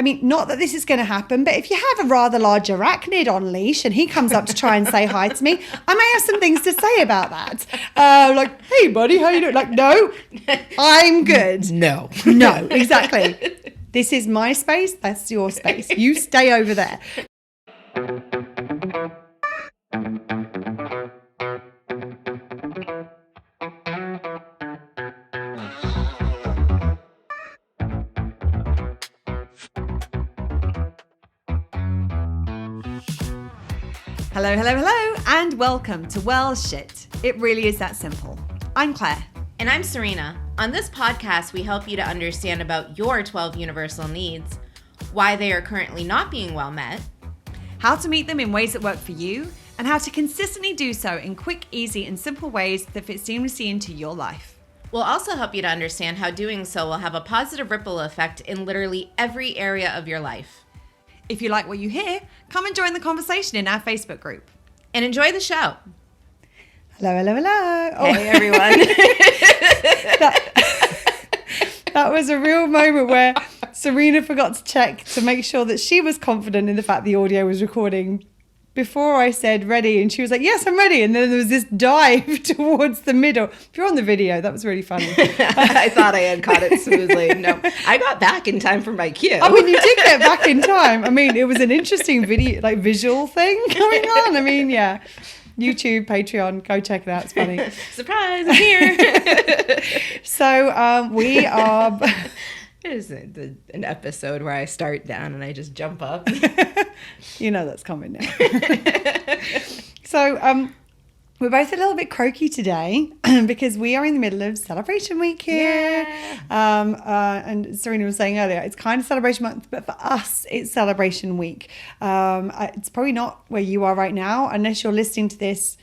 I mean, not that this is going to happen, but if you have a rather large arachnid on leash and he comes up to try and say hi to me, I may have some things to say about that. Like, hey, buddy, how you doing? Like, no, I'm good. No, exactly. This is my space. That's your space. You stay over there. Hello, and welcome to Well Shit. It really is that simple. I'm Claire. And I'm Serena. On this podcast, we help you to understand about your 12 universal needs, why they are currently not being well met, how to meet them in ways that work for you, and how to consistently do so in quick, easy, and simple ways that fit seamlessly into your life. We'll also help you to understand how doing so will have a positive ripple effect in literally every area of your life. If you like what you hear, come and join the conversation in our Facebook group. And enjoy the show. Hello. Hey, everyone. That was a real moment where Serena forgot to check to make sure that she was confident in the fact the audio was recording before I said ready, and she was like, yes, I'm ready. And then there was this dive towards the middle. If you're on the video, that was really funny. I thought I had caught it smoothly. No, I got back in time for my cue. I mean, you did get back in time. I mean, it was an interesting video, like visual thing going on. I mean, yeah. YouTube, Patreon, go check it out. It's funny. Surprise, I'm here. So we are... It is an episode where I start down and I just jump up. You know that's coming now. So we're both a little bit croaky today because we are in the middle of celebration week here. Yeah. And Serena was saying earlier, it's kind of celebration month, but for us, it's celebration week. It's probably not where you are right now, unless you're listening to this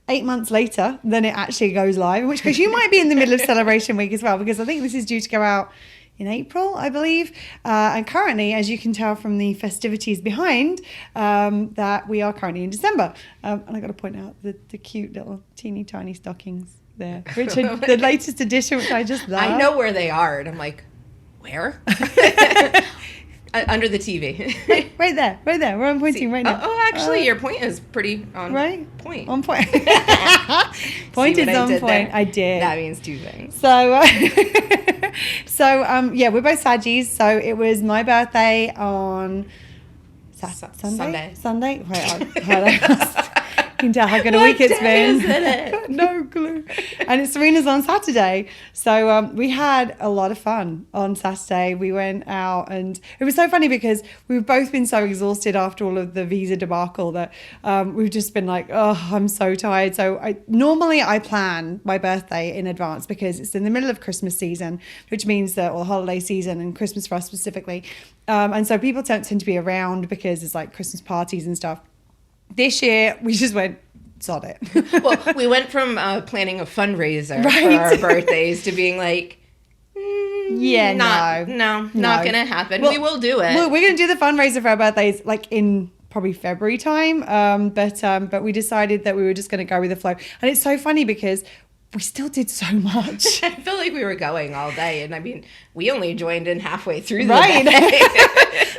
8 months later, then it actually goes live, in which case you might be in the middle of celebration week as well, because I think this is due to go out in April, I believe. And currently, as you can tell from the festivities behind, that we are currently in December. And I got to point out the cute little teeny tiny stockings there, which are the latest edition, which I just love. I know where they are, and I'm like, where? Under the TV. right there, where I'm pointing right now. Oh, actually, your point is pretty on point. On point. Point is on point. There? I did. That means two things. So, yeah, we're both Saggies. So it was my birthday on Sunday. Wait, you can tell how good a week it's been. It? No clue. And it's Serena's on Saturday. So we had a lot of fun on Saturday. We went out and it was so funny because we've both been so exhausted after all of the visa debacle that we've just been like, oh, I'm so tired. So normally I plan my birthday in advance because it's in the middle of Christmas season, which means that, or holiday season and Christmas for us specifically. And so people tend to be around because it's like Christmas parties and stuff. This year, we just went, sod it. Well, we went from planning a fundraiser for our birthdays to being like, not going to happen. Well, we will do it. We're going to do the fundraiser for our birthdays like in probably February time. But we decided that we were just going to go with the flow. And it's so funny because we still did so much. I feel like we were going all day. And I mean, we only joined in halfway through the day.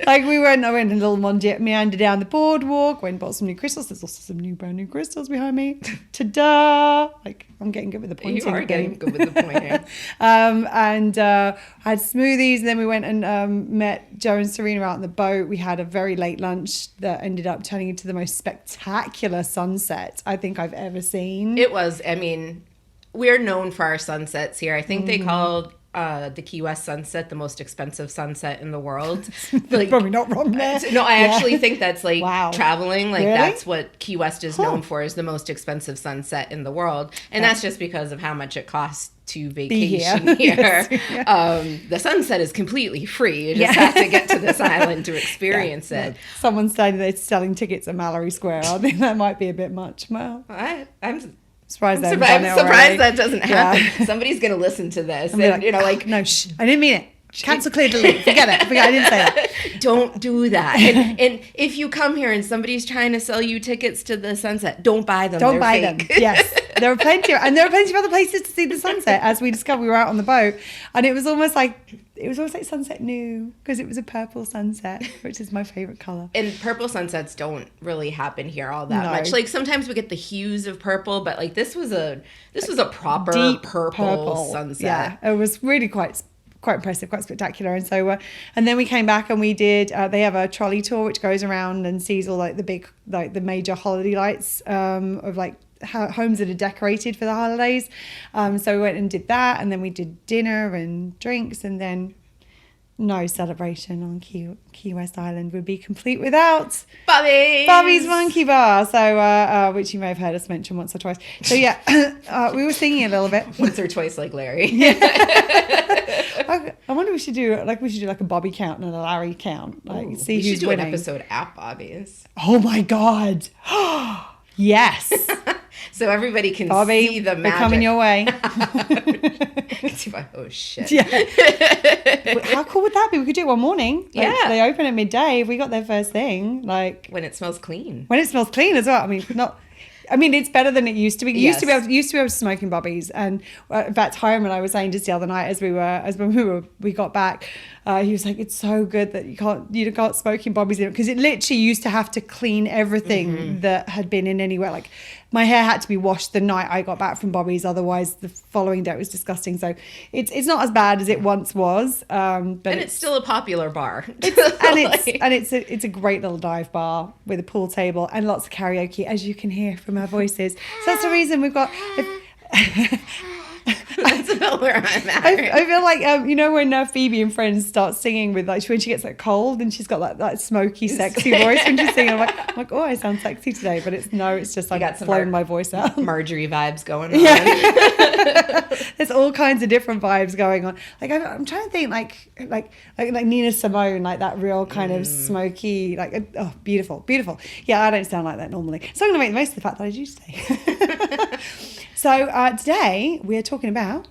Like I went a little meander down the boardwalk, went and bought some new crystals. There's also some brand new crystals behind me. Ta-da! Like I'm getting good with the pointing. You are getting good with the pointing. And had smoothies, and then we went and met Joe and Serena out on the boat. We had a very late lunch that ended up turning into the most spectacular sunset I think I've ever seen. It was, I mean, we're known for our sunsets here. I think they called the Key West sunset the most expensive sunset in the world. Like, probably not wrong there. No, I actually think that's like traveling. Like really? That's what Key West is known for, is the most expensive sunset in the world. And that's just because of how much it costs to vacation here. The sunset is completely free. You just have to get to this island to experience it. Someone's saying they're selling tickets at Mallory Square. I think that might be a bit much. Well, I'm surprised that doesn't happen. Somebody's going to listen to this and, like, like, no, shh, I didn't mean it. Cancel, clear, delete. Forget it. I didn't say that. Don't do that. And if you come here and somebody's trying to sell you tickets to the sunset, don't buy them. Don't buy them. Yes. There are plenty of other places to see the sunset. As we discovered, we were out on the boat, and it was almost like sunset new, because it was a purple sunset, which is my favorite color. And purple sunsets don't really happen here all that much. Like sometimes we get the hues of purple, but like this was a proper deep purple sunset. Yeah, it was really quite impressive, quite spectacular. And so and then we came back and we did they have a trolley tour which goes around and sees all like the big, like the major holiday lights of like homes that are decorated for the holidays. So we went and did that, and then we did dinner and drinks, and then no celebration on Key West Island would be complete without Bobby's Monkey Bar. So which you may have heard us mention once or twice. So yeah, we were singing a little bit. Once or twice, like Larry. I wonder if we should do like a Bobby count and a Larry count. Like, Ooh, see we who's should do winning. an episode at Bobby's. Oh my God. Yes. So everybody can Bobby, see the we're magic. coming your way. Oh shit. Yeah. How cool would that be? We could do it one morning. Like, Yeah. They open at midday. If we got there first thing, like When it smells clean. when it smells clean as well. I mean, it's better than it used to be. It used to be able to smoke in Bobby's, and in fact, Hiram and I were saying just the other night we got back, he was like, "It's so good that you can't smoke in Bobby's because it literally used to have to clean everything that had been in anywhere. Like my hair had to be washed the night I got back from Bobby's, otherwise the following day it was disgusting. So it's not as bad as it once was, but And it's still a popular bar. It's a great little dive bar with a pool table and lots of karaoke, as you can hear from our voices. So that's the reason we've got. That's about where I'm at. I feel like when Phoebe and Friends start singing with like when she gets like cold and she's got that smoky, sexy voice when she's singing. I'm like, oh, I sound sexy today, but it's just like got some blowing my voice out. Marjorie vibes going on. Yeah. There's all kinds of different vibes going on. Like I'm trying to think like Nina Simone, like that real kind of smoky, like beautiful. Yeah, I don't sound like that normally, so I'm gonna make the most of the fact that I do today. So today we are talking about.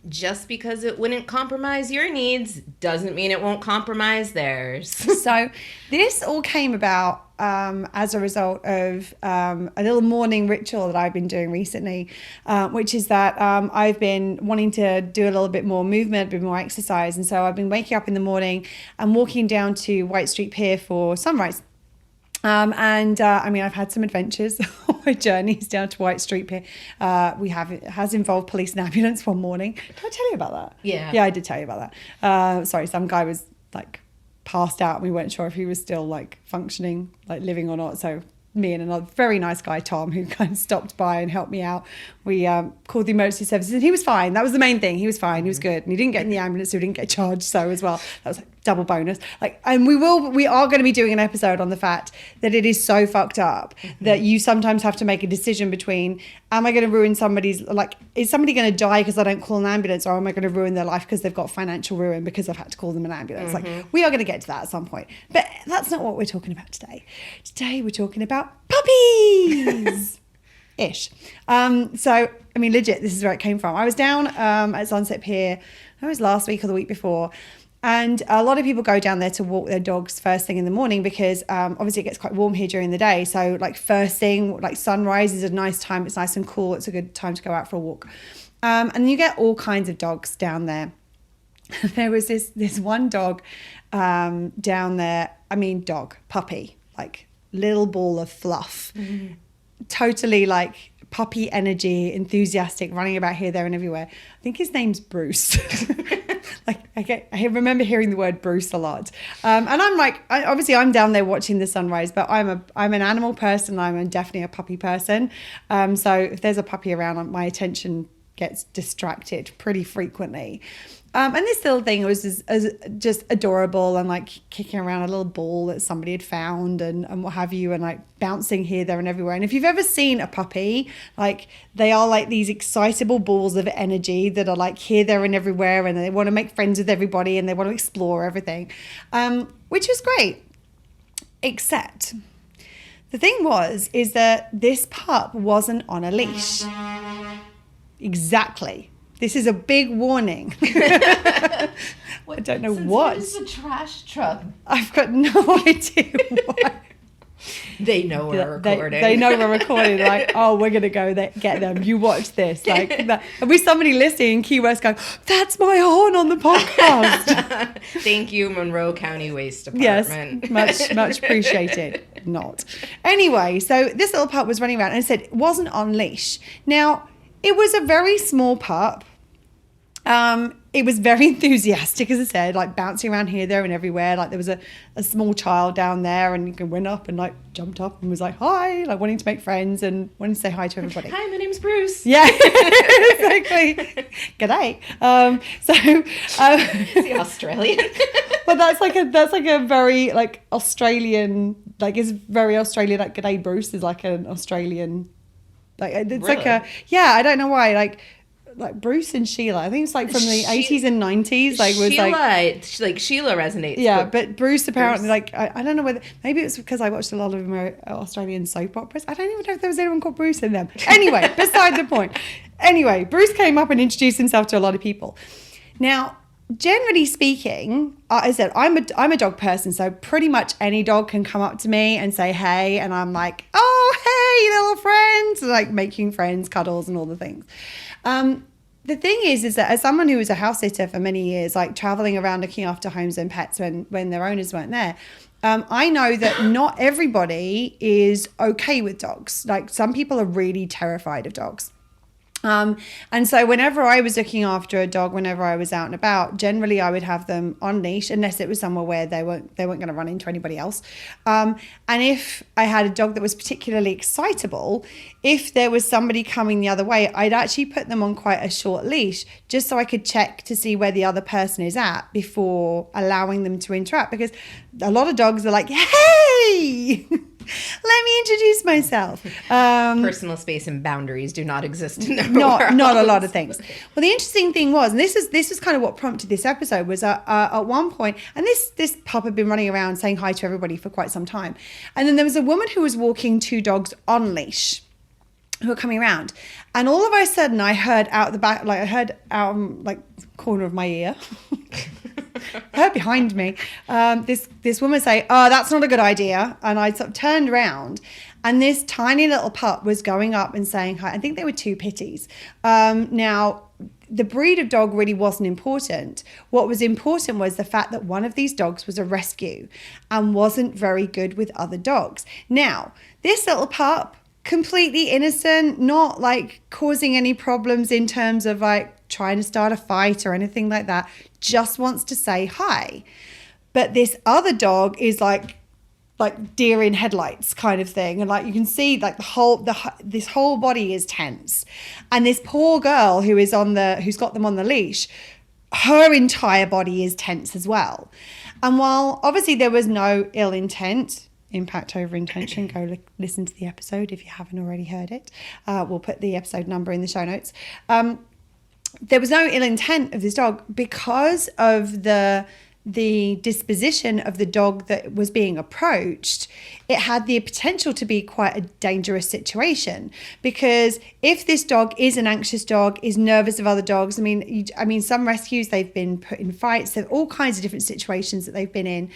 Just because it wouldn't compromise your needs doesn't mean it won't compromise theirs. So this all came about as a result of a little morning ritual that I've been doing recently, which is that I've been wanting to do a little bit more movement, a bit more exercise. And so I've been waking up in the morning and walking down to White Street Pier for sunrise. I've had some adventures on my journeys down to White Street Pier. It has involved police and ambulance one morning. Did I tell you about that? Yeah. Yeah, I did tell you about that. Sorry, some guy was like passed out and we weren't sure if he was still like functioning, like living or not. So me and another very nice guy, Tom, who kind of stopped by and helped me out. We called the emergency services and he was fine. That was the main thing. He was fine. He was good. And he didn't get in the ambulance, so he didn't get charged. So as well, that was like double bonus. And we are going to be doing an episode on the fact that it is so fucked up that you sometimes have to make a decision between, am I going to ruin somebody's, like, is somebody going to die because I don't call an ambulance, or am I going to ruin their life because they've got financial ruin because I've had to call them an ambulance? Like, we are going to get to that at some point. But that's not what we're talking about today. Today we're talking about puppies. Ish. Legit, this is where it came from. I was down at Sunset Pier, it was last week or the week before, and a lot of people go down there to walk their dogs first thing in the morning because obviously it gets quite warm here during the day. So like first thing, like sunrise is a nice time. It's nice and cool. It's a good time to go out for a walk. And you get all kinds of dogs down there. There was this one dog down there. Puppy, like little ball of fluff. Totally like puppy energy, enthusiastic, running about here, there and everywhere. I think his name's Bruce. I remember hearing the word Bruce a lot. And I'm like, obviously I'm down there watching the sunrise, but I'm an animal person. I'm definitely a puppy person. So if there's a puppy around, my attention gets distracted pretty frequently. And this little thing was just adorable and like kicking around a little ball that somebody had found and what have you, and like bouncing here, there and everywhere. And if you've ever seen a puppy, like they are like these excitable balls of energy that are like here, there and everywhere, and they want to make friends with everybody and they want to explore everything, which is great. Except the thing is that this pup wasn't on a leash. Exactly. This is a big warning. What don't know Since what. when is the trash truck? I've got no idea why. They know we're recording. They know we're recording. Like, oh, we're gonna go there, get them. You watch this. Like, that. And we somebody listening in Key West going, "That's my horn on the podcast." Thank you, Monroe County Waste Department. Yes, much appreciated. Not. Anyway, so this little pup was running around and it said it wasn't on leash. Now, it was a very small pup. It was very enthusiastic, as I said, like bouncing around here, there, and everywhere. Like there was a small child down there, and you went up and like jumped up and was like, "Hi," like wanting to make friends and wanting to say hi to everybody. Hi, my name's Bruce. Yeah, exactly. G'day. Is he Australian? But that's like a very like Australian, like it's very Australian. Like G'day Bruce is like an Australian, like it's Really? like I don't know why like Bruce and Sheila. I think it's like from the 80s and 90s. Like was Sheila resonates. Yeah, but Bruce apparently like I don't know whether maybe it's because I watched a lot of Australian soap operas. I don't even know if there was anyone called Bruce in them. Anyway, beside the point. Anyway, Bruce came up and introduced himself to a lot of people. Now, generally speaking, as I said, I'm a dog person, so pretty much any dog can come up to me and say hey, and I'm like, oh hey, little friends, like making friends, cuddles, and all the things. The thing is that as someone who was a house sitter for many years, like traveling around looking after homes and pets when their owners weren't there, I know that not everybody is okay with dogs. Like some people are really terrified of dogs. And so whenever I was looking after a dog, whenever I was out and about, generally I would have them on leash unless it was somewhere where they weren't going to run into anybody else. And if I had a dog that was particularly excitable, if there was somebody coming the other way, I'd actually put them on quite a short leash just so I could check to see where the other person is at before allowing them to interact. Because a lot of dogs are like, hey, let me introduce myself. Personal space and boundaries do not exist in their not a lot of things. Well, the interesting thing was, and this is kind of what prompted this episode, was at one point, and this pup had been running around saying hi to everybody for quite some time, and then there was a woman who was walking two dogs on leash who were coming around, and all of a sudden I heard out the back, like I heard out like corner of my ear. I heard behind me this woman say, "Oh, that's not a good idea." And I sort of turned around, and this tiny little pup was going up and saying hi. I think they were two pitties. Now, the breed of dog really wasn't important. What was important was the fact that one of these dogs was a rescue and wasn't very good with other dogs. Now, this little pup, completely innocent, not like causing any problems in terms of like trying to start a fight or anything like that, just wants to say hi. But this other dog is like deer in headlights kind of thing, and like you can see like this whole body is tense, and this poor girl who's got them on the leash, her entire body is tense as well. And while obviously there was no ill intent, impact over intention, go listen to the episode if you haven't already heard it. We'll put the episode number in the show notes. There was no ill intent of this dog because of the disposition of the dog that was being approached. It had the potential to be quite a dangerous situation, because if this dog is an anxious dog, is nervous of other dogs, I mean, some rescues, they've been put in fights, there's all kinds of different situations that they've been in.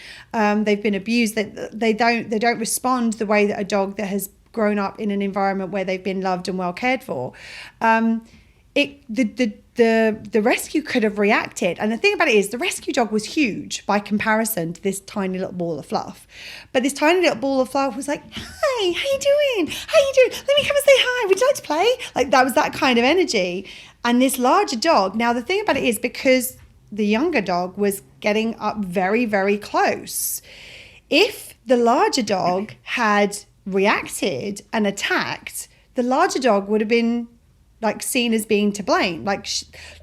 They've been abused. They don't respond the way that a dog that has grown up in an environment where they've been loved and well cared for. The rescue could have reacted. And the thing about it is the rescue dog was huge by comparison to this tiny little ball of fluff. But this tiny little ball of fluff was like, hi, how you doing? How you doing? Let me come and say hi. Would you like to play? Like that was that kind of energy. And this larger dog, now the thing about it is because the younger dog was getting up very, very close. If the larger dog had reacted and attacked, the larger dog would have been like seen as being to blame. Like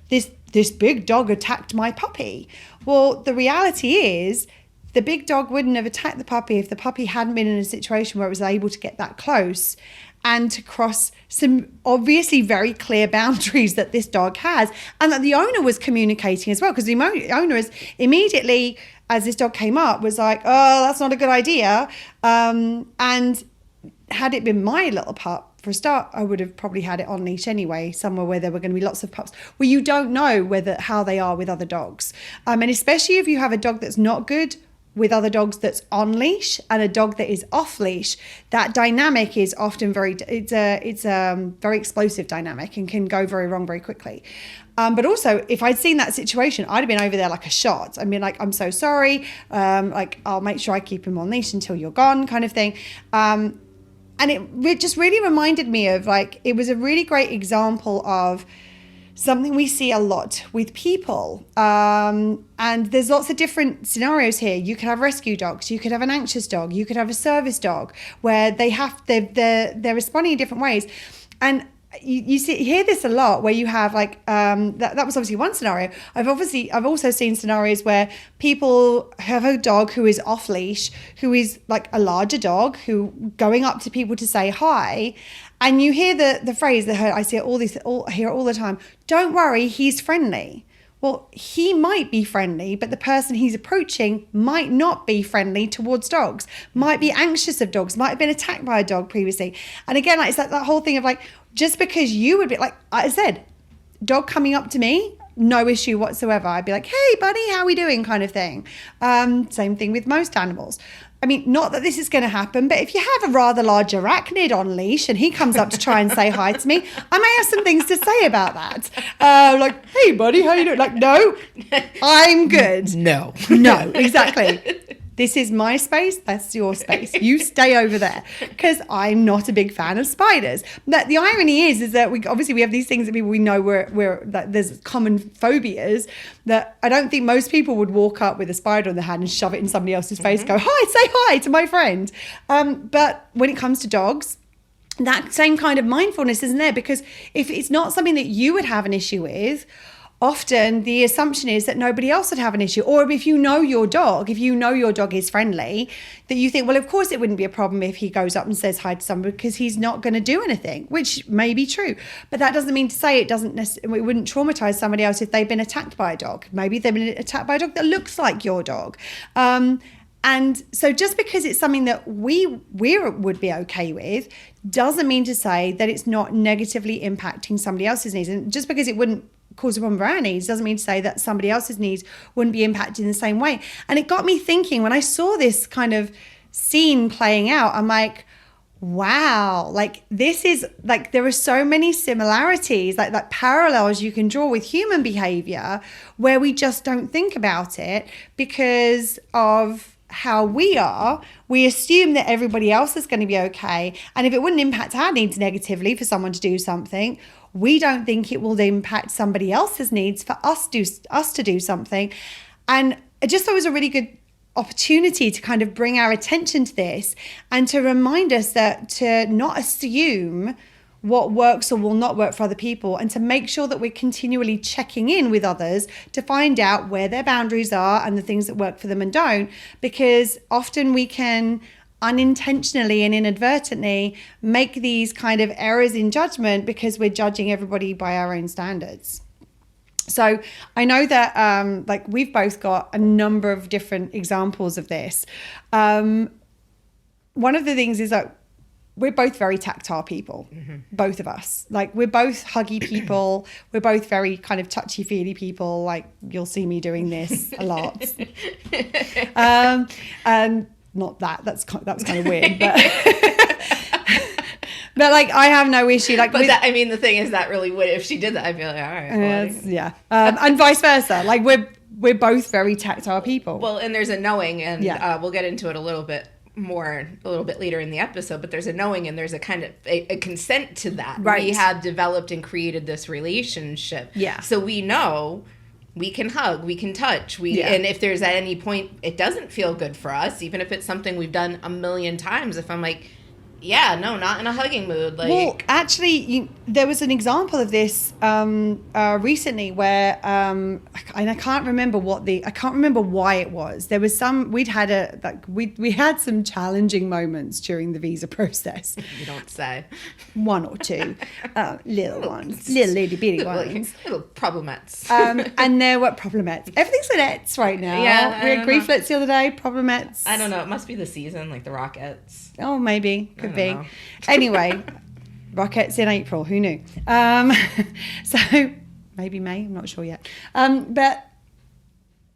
this big dog attacked my puppy. Well, the reality is the big dog wouldn't have attacked the puppy if the puppy hadn't been in a situation where it was able to get that close and to cross some obviously very clear boundaries that this dog has, and that the owner was communicating as well, because the owner is immediately, as this dog came up, was like, oh, that's not a good idea. And had it been my little pup, for a start, I would have probably had it on leash anyway, somewhere where there were going to be lots of pups, where you don't know how they are with other dogs. And especially if you have a dog that's not good with other dogs that's on leash and a dog that is off leash, that dynamic is often it's a very explosive dynamic and can go very wrong very quickly. But also, if I'd seen that situation, I'd have been over there like a shot. I'd been like, I'm so sorry. I'll make sure I keep him on leash until you're gone, kind of thing. And it just really reminded me of, like, it was a really great example of something we see a lot with people. And there's lots of different scenarios here. You could have rescue dogs. You could have an anxious dog. You could have a service dog where they're responding in different ways. And you hear this a lot where you have that was obviously one scenario. I've also seen scenarios where people have a dog who is off leash, who is like a larger dog, who going up to people to say hi. And you hear the phrase that I hear all the time, don't worry, he's friendly. Well, he might be friendly, but the person he's approaching might not be friendly towards dogs, might be anxious of dogs, might have been attacked by a dog previously. And again, it's like that whole thing of like, just because you would be like, I said, dog coming up to me, no issue whatsoever. I'd be like, hey, buddy, how we doing, kind of thing. Same thing with most animals. I mean, not that this is going to happen, but if you have a rather large arachnid on leash and he comes up to try and say hi to me, I may have some things to say about that. Like, hey, buddy, how you doing? Like, no, I'm good. No, exactly. This is my space. That's your space. You stay over there, because I'm not a big fan of spiders. But the irony is that we have these things that we know that there's common phobias that I don't think most people would walk up with a spider on the hand and shove it in somebody else's face, go, hi, say hi to my friend. But when it comes to dogs, that same kind of mindfulness isn't there, because if it's not something that you would have an issue with, often the assumption is that nobody else would have an issue. Or if you know your dog is friendly, that you think, well, of course it wouldn't be a problem if he goes up and says hi to someone, because he's not going to do anything, which may be true. But that doesn't mean to say it wouldn't traumatize somebody else if they've been attacked by a dog. Maybe they've been attacked by a dog that looks like your dog. And so just because it's something that we would be okay with doesn't mean to say that it's not negatively impacting somebody else's needs. And just because it wouldn't cause a problem for our needs doesn't mean to say that somebody else's needs wouldn't be impacted in the same way. And it got me thinking, when I saw this kind of scene playing out, I'm like, wow, like this is like, there are so many similarities, like parallels you can draw with human behavior where we just don't think about it because of how we are. We assume that everybody else is going to be okay. And if it wouldn't impact our needs negatively for someone to do something, we don't think it will impact somebody else's needs for us to do something. And I just thought it was a really good opportunity to kind of bring our attention to this and to remind us that to not assume what works or will not work for other people, and to make sure that we're continually checking in with others to find out where their boundaries are and the things that work for them and don't, because often we can unintentionally and inadvertently make these kind of errors in judgment because we're judging everybody by our own standards. So I know that we've both got a number of different examples of this. One of the things is that we're both very tactile people, both of us. Like, we're both huggy people. We're both very kind of touchy-feely people. Like, you'll see me doing this a lot. And not that. That was kind of weird. But, but like, I have no issue. Like, but the thing is that really would, if she did that, I'd be like, all right. Yeah. And vice versa. Like, we're both very tactile people. Well, and there's a knowing, and we'll get into it a little bit later in the episode, but there's a knowing and there's a kind of a consent to that. Right. We have developed and created this relationship. Yeah. So we know we can hug, we can touch, and if there's at any point it doesn't feel good for us, even if it's something we've done a million times, if I'm like, yeah, no, not in a hugging mood. Like, well, actually, there was an example of this recently where, and I can't remember why it was. There was we had some challenging moments during the visa process. You don't say. One or two, little ones, little itty bitty ones, little problemettes. And there were problemettes. Everything's an ets right now. Yeah, we had grieflets the other day. Problemettes. I don't know. It must be the season, like the Rockettes. Oh, maybe. Could be. Anyway, Rockets in April. Who knew? So maybe May. I'm not sure yet. But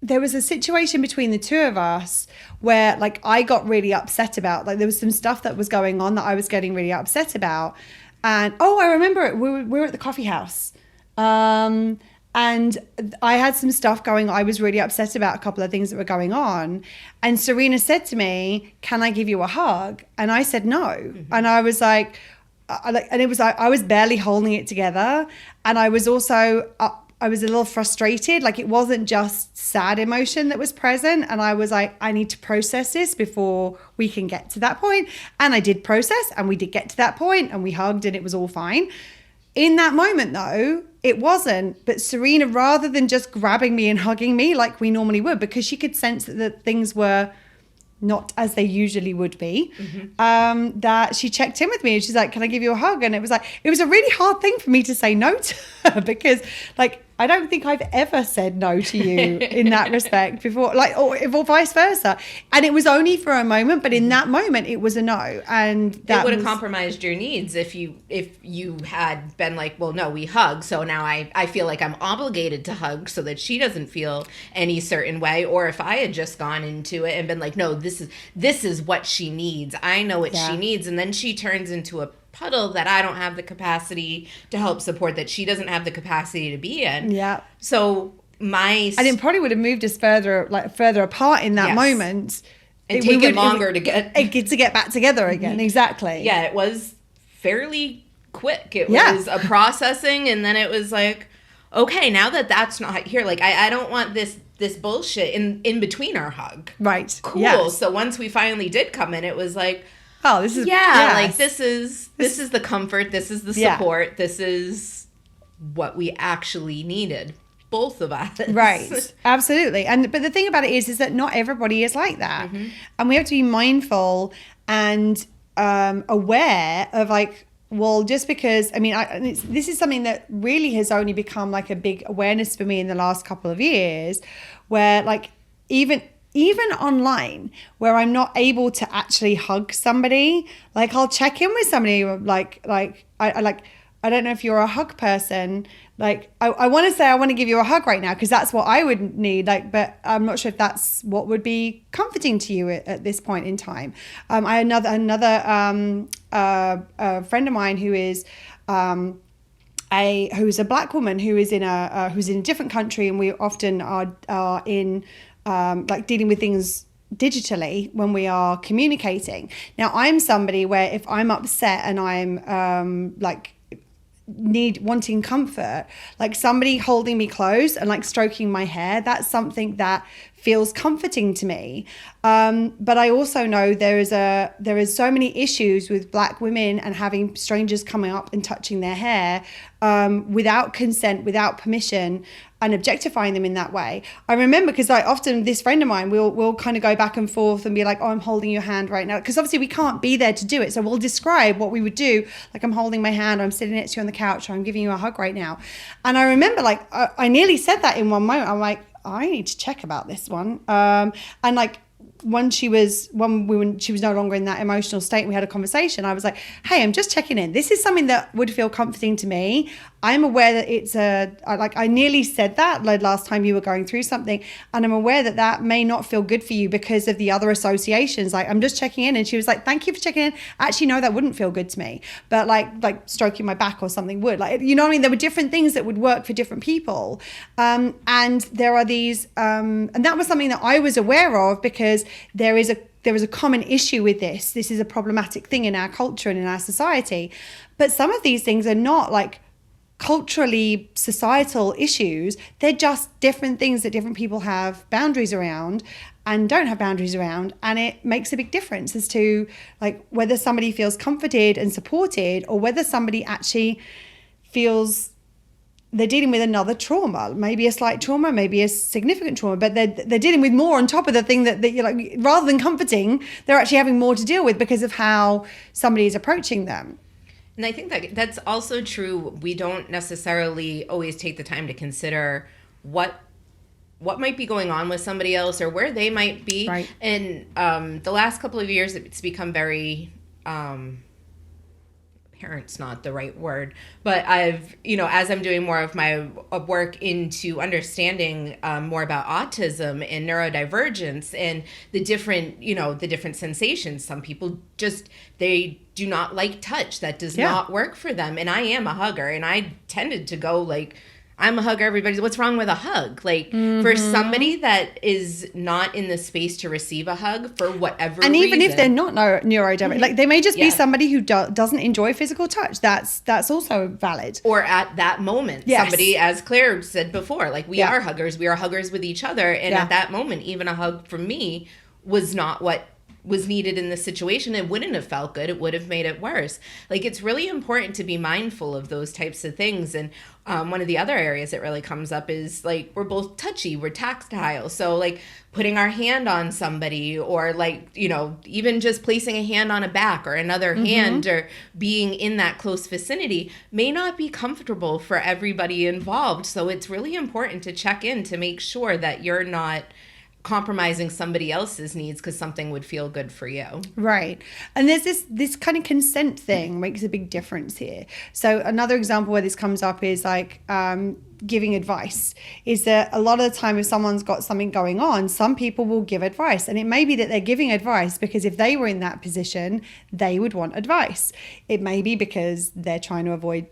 there was a situation between the two of us where like I got really upset about, like there was some stuff that was going on that I was getting really upset about. And I remember it. We were at the coffee house. And I had some stuff going on. I was really upset about a couple of things that were going on. And Serena said to me, "Can I give you a hug?" And I said no. Mm-hmm. And I was like, and it was like I was barely holding it together. And I was also I was a little frustrated. Like it wasn't just sad emotion that was present. And I was like, I need to process this before we can get to that point. And I did process, and we did get to that point, and we hugged, and it was all fine. In that moment though, it wasn't. But Serena, rather than just grabbing me and hugging me like we normally would, because she could sense that things were not as they usually would be, that she checked in with me and she's like, "Can I give you a hug?" And it was a really hard thing for me to say no to her, because like I don't think I've ever said no to you in that respect before, like, or vice versa. And it was only for a moment, but in that moment it was a no. And that it would have compromised your needs if you had been like, well, no, we hug, so now I feel like I'm obligated to hug so that she doesn't feel any certain way. Or if I had just gone into it and been like, no, this is what she needs. I know what she needs. And then she turns into a puddle that I don't have the capacity to help support, that she doesn't have the capacity to be in. Yeah. So and it probably would have moved us further apart in that moment. And take it longer to get back together again. Mm-hmm. Exactly. Yeah, it was fairly quick. It was a processing, and then it was like, okay, now that's not here. Like I don't want this bullshit in between our hug. Right. Cool. Yes. So once we finally did come in, it was like, oh, this is like this is the comfort, this is the support, this is what we actually needed, both of us. Right, absolutely. But the thing about it is that not everybody is like that, and we have to be mindful and aware of like, well, just because this is something that really has only become like a big awareness for me in the last couple of years, where like even online, where I'm not able to actually hug somebody, like I'll check in with somebody like I don't know if you're a hug person. Like I want to say I want to give you a hug right now because that's what I would need. Like, but I'm not sure if that's what would be comforting to you at this point in time. I had another friend of mine who is who's a Black woman who is in a different country, and we often are in like dealing with things digitally when we are communicating. Now I'm somebody where if I'm upset and I'm like wanting comfort, like somebody holding me close and like stroking my hair, that's something that feels comforting to me. But I also know there is so many issues with Black women and having strangers coming up and touching their hair without consent, without permission, and objectifying them in that way. I remember because like often this friend of mine, we'll kind of go back and forth and be like, "Oh, I'm holding your hand right now," because obviously we can't be there to do it. So we'll describe what we would do, like I'm holding my hand, or I'm sitting next to you on the couch, or I'm giving you a hug right now. And I remember like I nearly said that in one moment. I'm like, I need to check about this one. And like when she was no longer in that emotional state, we had a conversation. I was like, "Hey, I'm just checking in. This is something that would feel comforting to me. I'm aware that it's I nearly said that like last time you were going through something, and I'm aware that that may not feel good for you because of the other associations. Like, I'm just checking in." And she was like, "Thank you for checking in. Actually, no, that wouldn't feel good to me. But like stroking my back or something would. Like, you know what I mean? There were different things that would work for different people. And there are these, and that was something that I was aware of because there is a common issue with this. This is a problematic thing in our culture and in our society. But some of these things are not like culturally societal issues. They're just different things that different people have boundaries around and don't have boundaries around. And it makes a big difference as to like whether somebody feels comforted and supported or whether somebody actually feels they're dealing with another trauma, maybe a slight trauma, maybe a significant trauma, but they're dealing with more on top of the thing that you're like, rather than comforting, they're actually having more to deal with because of how somebody is approaching them. And I think that that's also true. We don't necessarily always take the time to consider what might be going on with somebody else or where they might be. Right. And the last couple of years, it's become very inherent's not the right word, but I've, as I'm doing more of my work into understanding more about autism and neurodivergence and the different sensations. Some people they do not like touch. That does not work for them. And I am a hugger, and I tended to go like, I'm a hugger. Everybody's, what's wrong with a hug? Like, for somebody that is not in the space to receive a hug for whatever reason. And even if they're not neurodivergent, like they may just be somebody who doesn't enjoy physical touch. That's also valid. Or at that moment, somebody, as Claire said before, like we are huggers. We are huggers with each other. And at that moment, even a hug from me was not what was needed in this situation. It wouldn't have felt good. It would have made it worse. Like, it's really important to be mindful of those types of things. And one of the other areas that really comes up is like, we're both touchy, we're tactile. So like putting our hand on somebody, or like, even just placing a hand on a back or another hand, or being in that close vicinity may not be comfortable for everybody involved. So it's really important to check in to make sure that you're not compromising somebody else's needs because something would feel good for you. Right. And there's this kind of consent thing makes a big difference here. So another example where this comes up is like giving advice. Is that a lot of the time if someone's got something going on, some people will give advice, and it may be that they're giving advice because if they were in that position, they would want advice. It may be because they're trying to avoid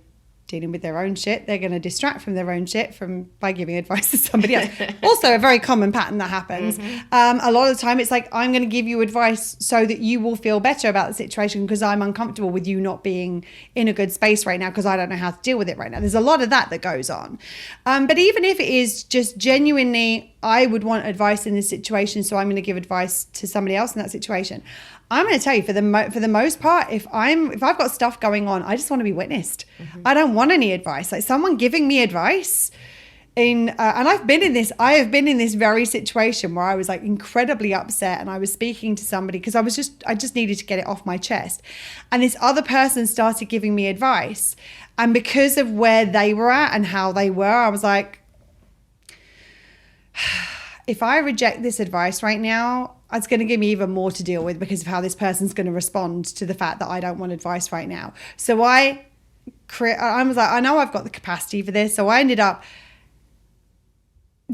dealing with their own shit. They're going to distract from their own shit by giving advice to somebody else. Also a very common pattern that happens. A lot of the time it's like, I'm going to give you advice so that you will feel better about the situation because I'm uncomfortable with you not being in a good space right now because I don't know how to deal with it right now. There's a lot of that goes on. But even if it is just genuinely, I would want advice in this situation, so I'm going to give advice to somebody else in that situation. I'm going to tell you, for the most part, if I've got stuff going on, I just want to be witnessed. I don't want any advice. Like someone giving me advice, and I have been in this very situation where I was like incredibly upset, and I was speaking to somebody because I just needed to get it off my chest, and this other person started giving me advice, and because of where they were at and how they were, I was like, if I reject this advice right now, it's going to give me even more to deal with because of how this person's going to respond to the fact that I don't want advice right now. So I was like, I know I've got the capacity for this. So I ended up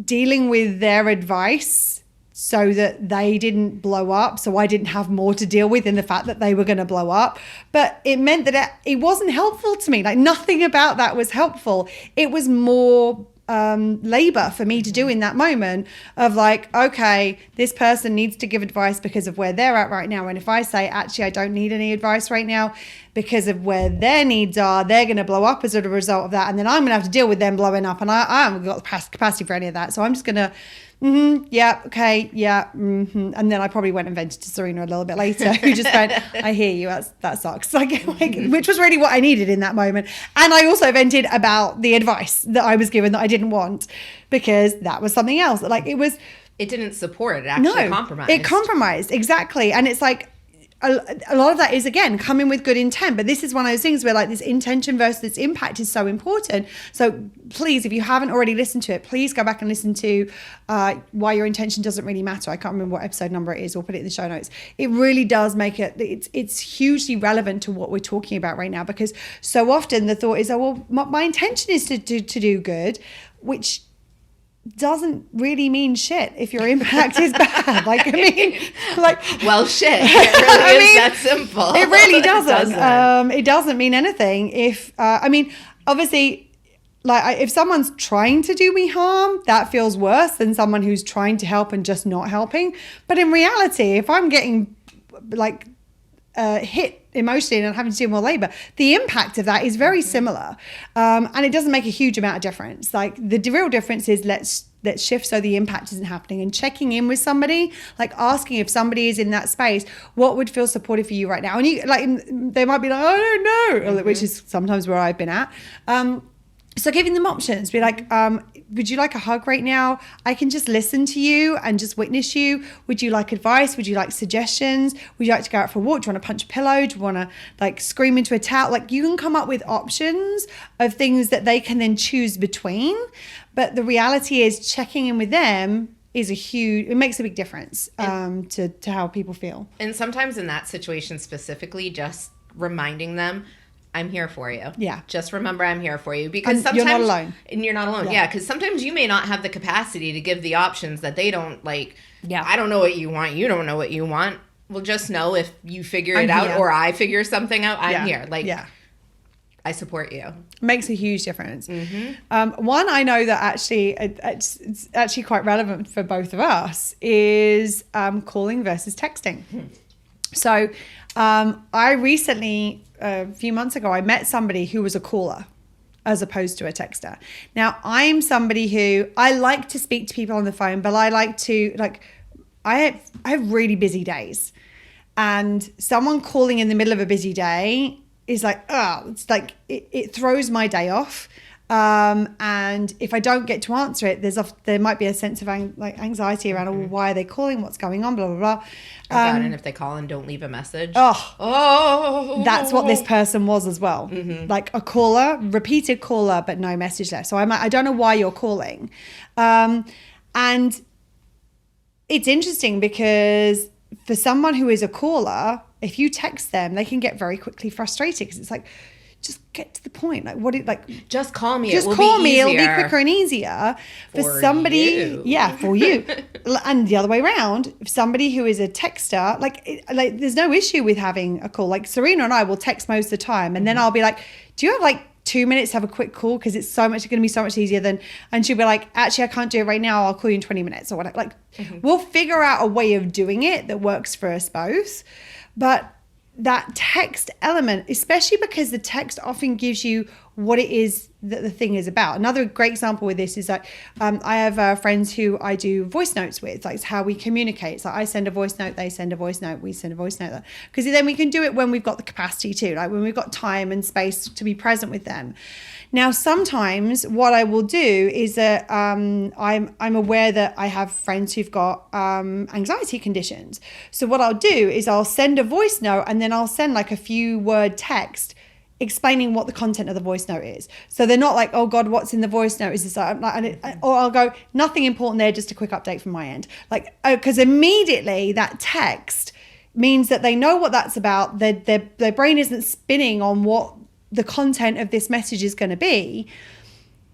dealing with their advice so that they didn't blow up. So I didn't have more to deal with in the fact that they were going to blow up. But it meant that it wasn't helpful to me. Like nothing about that was helpful. It was more labor for me to do in that moment of like, okay, this person needs to give advice because of where they're at right now, and if I say actually I don't need any advice right now because of where their needs are, they're going to blow up as a result of that, and then I'm going to have to deal with them blowing up, and I haven't got the capacity for any of that, so I'm just going to and then I probably went and vented to Serena a little bit later, who just went, I hear you, that sucks, like which was really what I needed in that moment. And I also vented about the advice that I was given that I didn't want, because that was something else. Like it didn't support, it actually compromised. It compromised, exactly. And it's like a lot of that is, again, coming with good intent, but this is one of those things where like this intention versus this impact is so important. So please, if you haven't already listened to it, please go back and listen to Why Your Intention Doesn't Really Matter. I can't remember what episode number it is. We'll put it in the show notes. It really does make it's hugely relevant to what we're talking about right now, because so often the thought is, oh, well, my intention is to do good, which doesn't really mean shit if your impact is bad. Like, I mean, like, well, shit. It really is that simple. It really doesn't. It doesn't mean anything if, obviously, like if someone's trying to do me harm, that feels worse than someone who's trying to help and just not helping. But in reality, if I'm getting like hit emotionally and having to do more labor, the impact of that is very similar, and it doesn't make a huge amount of difference. Like the real difference is let's shift so the impact isn't happening, and checking in with somebody, like asking if somebody is in that space, what would feel supportive for you right now. And you like, they might be like, I don't know, which is sometimes where I've been at. So giving them options, be like, would you like a hug right now? I can just listen to you and just witness you. Would you like advice? Would you like suggestions? Would you like to go out for a walk? Do you want to punch a pillow? Do you want to like scream into a towel? Like you can come up with options of things that they can then choose between. But the reality is checking in with them it makes a big difference to how people feel. And sometimes in that situation specifically, just reminding them, I'm here for you. Yeah. Just remember I'm here for you, because sometimes you're not alone. And you're not alone. Yeah, because sometimes you may not have the capacity to give the options that they don't like. Yeah. I don't know what you want. You don't know what you want. Well, just know if you figure it out here. or I figure something out, I'm here. Like, I support you. Makes a huge difference. One I know that actually it's actually quite relevant for both of us is calling versus texting. So I recently, a few months ago, I met somebody who was a caller as opposed to a texter. Now, I'm somebody who, I like to speak to people on the phone, but I like to, I have really busy days. And someone calling in the middle of a busy day is like, it's like, it throws my day off. And if I don't get to answer it, there might be a sense of anxiety around, why are they calling? What's going on? Blah, blah, blah. And if they call and don't leave a message. That's what this person was as well. Like a caller, repeated caller, but no message there. So I don't know why you're calling. And it's interesting because for someone who is a caller, if you text them, they can get very quickly frustrated because it's like, just get to the point. Just call me. Just call me. It'll be quicker and easier for somebody. You. Yeah, for you. And the other way around, if somebody who is a texter, there's no issue with having a call. Like Serena and I will text most of the time, and then I'll be like, "Do you have 2 minutes to have a quick call? Because it's going to be so much easier than." And she'll be like, "Actually, I can't do it right now. I'll call you in 20 minutes or whatever." We'll figure out a way of doing it that works for us both, but that text element, especially because the text often gives you what it is that the thing is about. Another great example with this is that I have friends who I do voice notes with. It's how we communicate. So I send a voice note, they send a voice note, we send a voice note. Because then we can do it when we've got the capacity to, when we've got time and space to be present with them. Now, sometimes what I will do is that I'm aware that I have friends who've got anxiety conditions. So what I'll do is I'll send a voice note and then I'll send a few word text explaining what the content of the voice note is. So they're not like, oh God, what's in the voice note? Is this or I'll go, nothing important there, just a quick update from my end. Because immediately that text means that they know what that's about. Their brain isn't spinning on what the content of this message is going to be.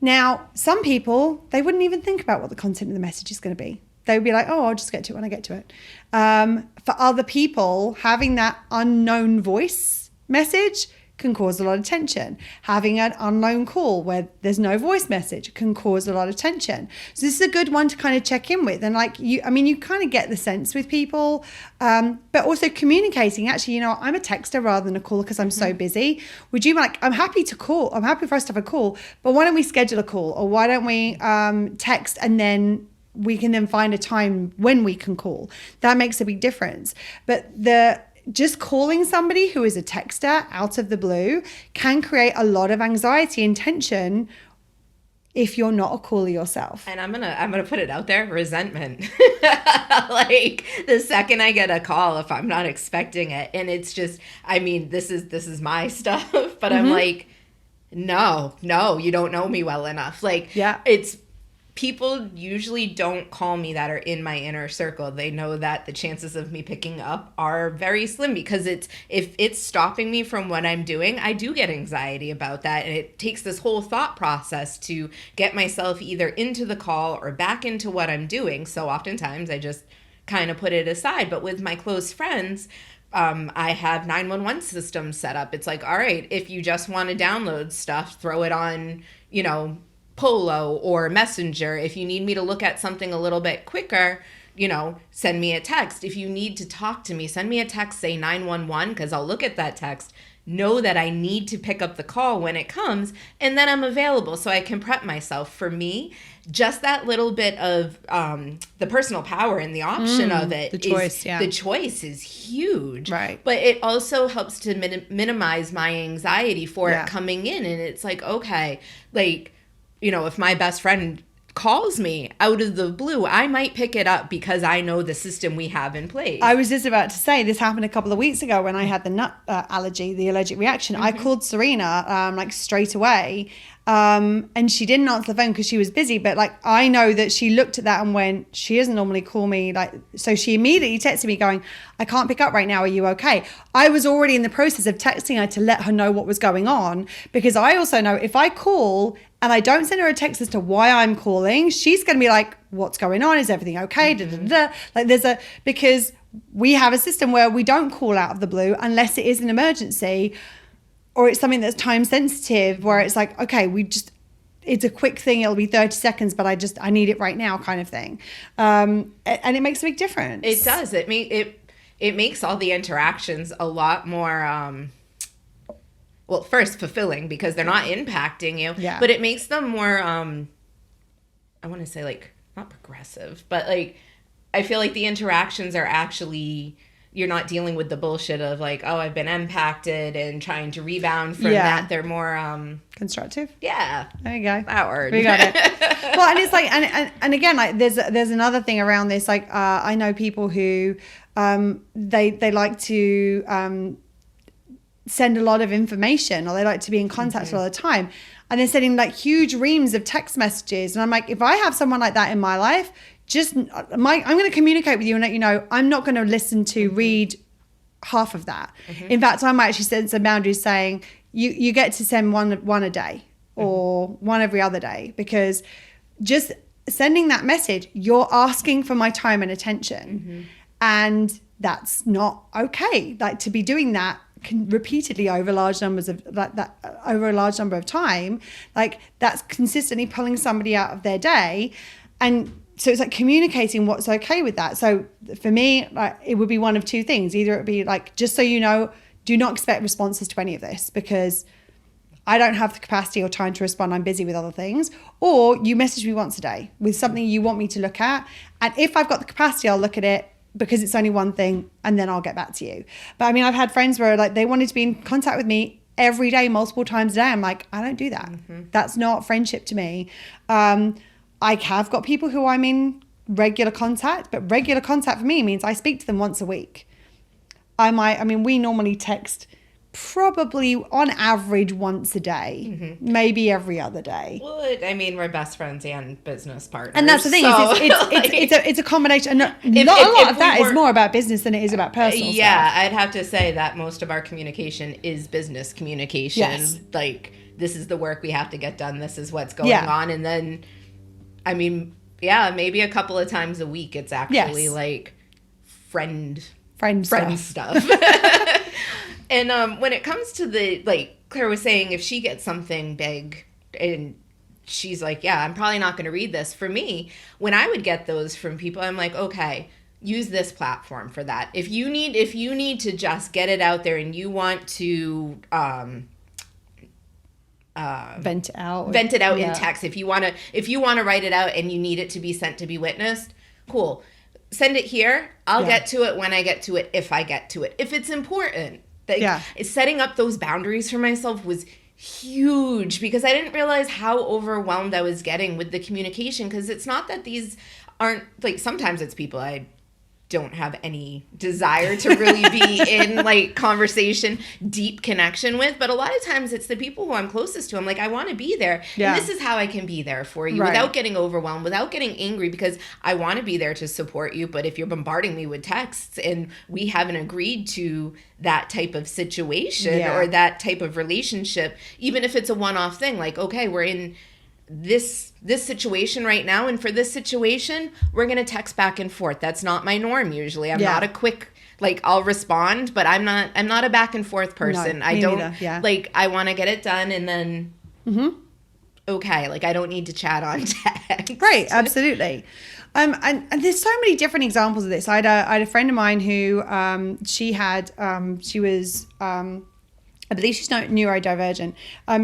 Now, some people, they wouldn't even think about what the content of the message is going to be. They would be like, oh, I'll just get to it when I get to it. For other people, having that unknown voice message can cause a lot of tension. Having an unknown call where there's no voice message can cause a lot of tension. So this is a good one to kind of check in with. And you kind of get the sense with people, but also communicating. Actually, I'm a texter rather than a caller because I'm so busy. Would you I'm happy to call. I'm happy for us to have a call, but why don't we schedule a call? Or why don't we text and then we can then find a time when we can call? That makes a big difference. But just calling somebody who is a texter out of the blue can create a lot of anxiety and tension if you're not a caller yourself. And I'm gonna put it out there, resentment. The second I get a call, if I'm not expecting it, and it's just, this is my stuff, but I'm like, no, you don't know me well enough. It's, people usually don't call me that are in my inner circle. They know that the chances of me picking up are very slim because if it's stopping me from what I'm doing, I do get anxiety about that. And it takes this whole thought process to get myself either into the call or back into what I'm doing. So oftentimes I just kind of put it aside. But with my close friends, I have 911 systems set up. It's like, all right, if you just want to download stuff, throw it on, Polo or Messenger. If you need me to look at something a little bit quicker, send me a text. If you need to talk to me, send me a text, say 911, because I'll look at that text, know that I need to pick up the call when it comes, and then I'm available so I can prep myself. For me, just that little bit of the personal power and the option of it. The choice is huge. Right. But it also helps to minimize my anxiety for it coming in. And it's like, okay, if my best friend calls me out of the blue, I might pick it up because I know the system we have in place. I was just about to say, this happened a couple of weeks ago when I had the nut allergy, the allergic reaction. I called Serena straight away And she didn't answer the phone because she was busy. But like, I know that she looked at that and went, she doesn't normally call me. Like, so she immediately texted me going, I can't pick up right now. Are you okay? I was already in the process of texting her to let her know what was going on, because I also know if I call and I don't send her a text as to why I'm calling, she's going to be like, what's going on? Is everything okay? Like because we have a system where we don't call out of the blue unless it is an emergency, or it's something that's time sensitive, where it's like, okay, it's a quick thing. It'll be 30 seconds, but I need it right now kind of thing. And it makes a big difference. It does. It makes all the interactions a lot more, well, first fulfilling because they're not impacting you, but it makes them more, I want to say like, not progressive, but like, I feel like the interactions are actually, you're not dealing with the bullshit of like, oh, I've been impacted and trying to rebound from that. They're more constructive. Yeah. There you go. That word. We got it. Well, and it's like, and again, like there's another thing around this. Like I know people who they like to send a lot of information, or they like to be in contact all the time. And they're sending like huge reams of text messages. And I'm like, if I have someone like that in my life, I'm going to communicate with you and let you know I'm not going to listen to read half of that. In fact, I might actually set some boundaries saying you get to send one a day or one every other day, because just sending that message, you're asking for my time and attention. And that's not okay. Like, to be doing that repeatedly over large numbers of over a large number of time, like that's consistently pulling somebody out of their day. And so it's like communicating what's okay with that. So for me, like, it would be one of two things. Either it would be like, just so you know, do not expect responses to any of this, because I don't have the capacity or time to respond. I'm busy with other things. Or you message me once a day with something you want me to look at. And if I've got the capacity, I'll look at it, because it's only one thing, and then I'll get back to you. But I mean, I've had friends where like they wanted to be in contact with me every day, multiple times a day. I'm like, I don't do that. That's not friendship to me. I have got people who I'm in regular contact, but regular contact for me means I speak to them once a week. We normally text probably on average once a day, maybe every other day. Well, I mean, we're best friends and business partners. And that's the thing, so, it's a combination. And a lot of that is more about business than it is about personal stuff. I'd have to say that most of our communication is business communication. Yes. Like, this is the work we have to get done. This is what's going on. And then, I mean, maybe a couple of times a week, it's actually like friend stuff. And when it comes to the, like Claire was saying, if she gets something big and she's like, yeah, I'm probably not going to read this. For me, when I would get those from people, I'm like, okay, use this platform for that. If you need to just get it out there and you want to vent it out in text, if you want to write it out and you need it to be sent to be witnessed, cool. Send it here. I'll get to it when I get to it, if I get to it. If it's important. Setting up those boundaries for myself was huge, because I didn't realize how overwhelmed I was getting with the communication, because it's not that these aren't, like, sometimes it's people I don't have any desire to really be in like conversation, deep connection with, but a lot of times it's the people who I'm closest to. I'm like, I want to be there, and this is how I can be there for you without getting overwhelmed, without getting angry, because I want to be there to support you. But if you're bombarding me with texts and we haven't agreed to that type of situation or that type of relationship, even if it's a one-off thing, like, okay, we're in this situation right now, and for this situation we're gonna text back and forth. That's not my norm usually. I'm not a quick, like, I'll respond, but I'm not a back and forth person. No, I don't like, I want to get it done, and then okay, like, I don't need to chat on text. Right, absolutely. And there's so many different examples of this. I had a friend of mine who she was I believe she's neurodivergent.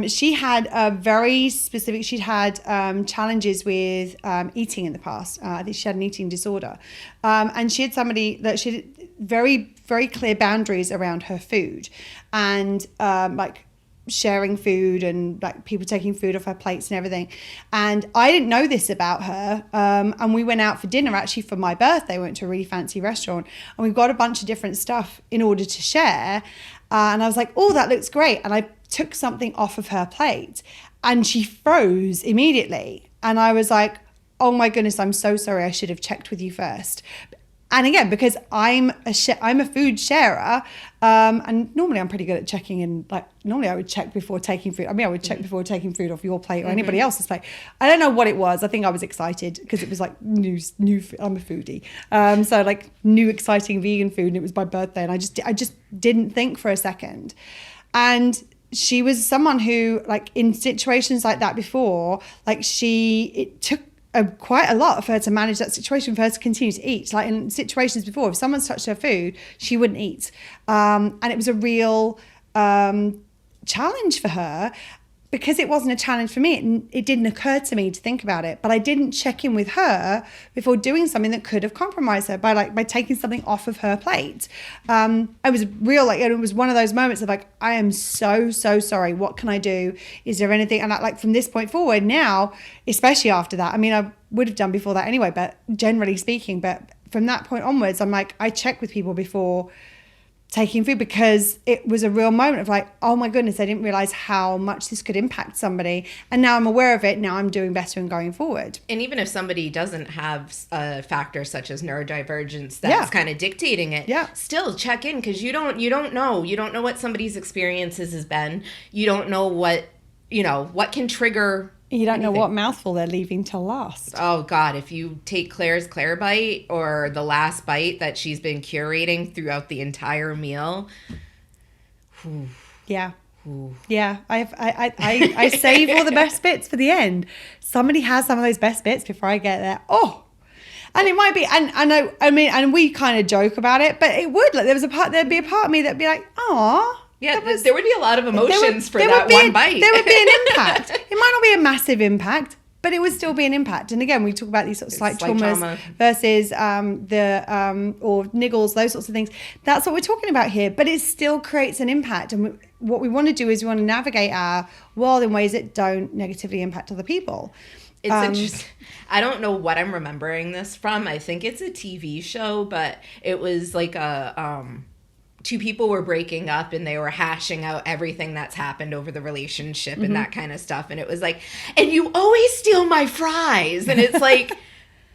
She had a very specific, she'd had challenges with eating in the past. I think she had an eating disorder. And she had somebody that she had very, very clear boundaries around her food, and like sharing food, and like people taking food off her plates and everything. And I didn't know this about her. And we went out for dinner actually for my birthday. We went to a really fancy restaurant, and we got a bunch of different stuff in order to share. And I was like, oh, that looks great. And I took something off of her plate and she froze immediately. And I was like, oh my goodness, I'm so sorry. I should have checked with you first. And again, because I'm a food sharer, and normally I'm pretty good at checking in. Like normally I would check before taking food. I mean, I would check before taking food off your plate or anybody else's plate. I don't know what it was. I think I was excited because it was like new. I'm a foodie, so like new exciting vegan food, and it was my birthday, and I just didn't think for a second, and. She was someone who, like, in situations like that before, like it took quite a lot for her to manage that situation, for her to continue to eat. Like in situations before, if someone's touched her food, she wouldn't eat. And it was a real challenge for her. Because it wasn't a challenge for me, it didn't occur to me to think about it. But I didn't check in with her before doing something that could have compromised her by taking something off of her plate. I was real, like, it was one of those moments of like, I am so sorry. What can I do? Is there anything? And like from this point forward now, especially after that, I mean, I would have done before that anyway, but generally speaking, but from that point onwards, I'm like, I check with people before taking food, because it was a real moment of like, oh my goodness, I didn't realize how much this could impact somebody, and now I'm aware of it. Now I'm doing better and going forward. And even if somebody doesn't have a factor such as neurodivergence that's kind of dictating it, still check in, because you don't know what somebody's experiences has been. You don't know what can trigger. You don't know what mouthful they're leaving till last. Oh, God. If you take Claire's Claire bite or the last bite that she's been curating throughout the entire meal. Whew. Yeah. Whew. Yeah. I save all the best bits for the end. Somebody has some of those best bits before I get there. Oh. And it might be, and I know, I mean, and we kind of joke about it, but it would, like, there'd be a part of me that'd be like, oh. Yeah, there would be a lot of emotions for that one bite. There would be an impact. It might not be a massive impact, but it would still be an impact. And again, we talk about these sort of slight traumas versus or niggles, those sorts of things. That's what we're talking about here. But it still creates an impact. And what we want to do is we want to navigate our world in ways that don't negatively impact other people. It's interesting. I don't know what I'm remembering this from. I think it's a TV show, but it was like a... two people were breaking up and they were hashing out everything that's happened over the relationship and that kind of stuff. And it was like, and you always steal my fries. And it's like,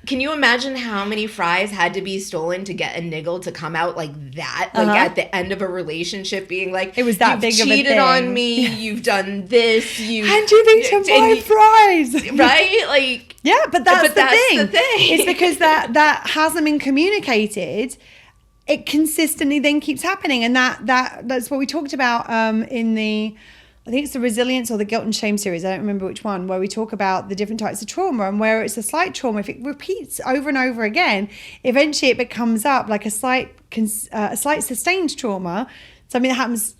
can you imagine how many fries had to be stolen to get a niggle to come out like that? Like at the end of a relationship being like, it was that big of a thing. You've cheated on me. You've done this. And you've eaten my fries. Right? Like, yeah, but that's the thing. It's because that hasn't been communicated. It consistently then keeps happening, and that's what we talked about in the, I think it's the resilience or the guilt and shame series. I don't remember which one, where we talk about the different types of trauma, and where it's a slight trauma. If it repeats over and over again, eventually it becomes up like a slight sustained trauma, something that happens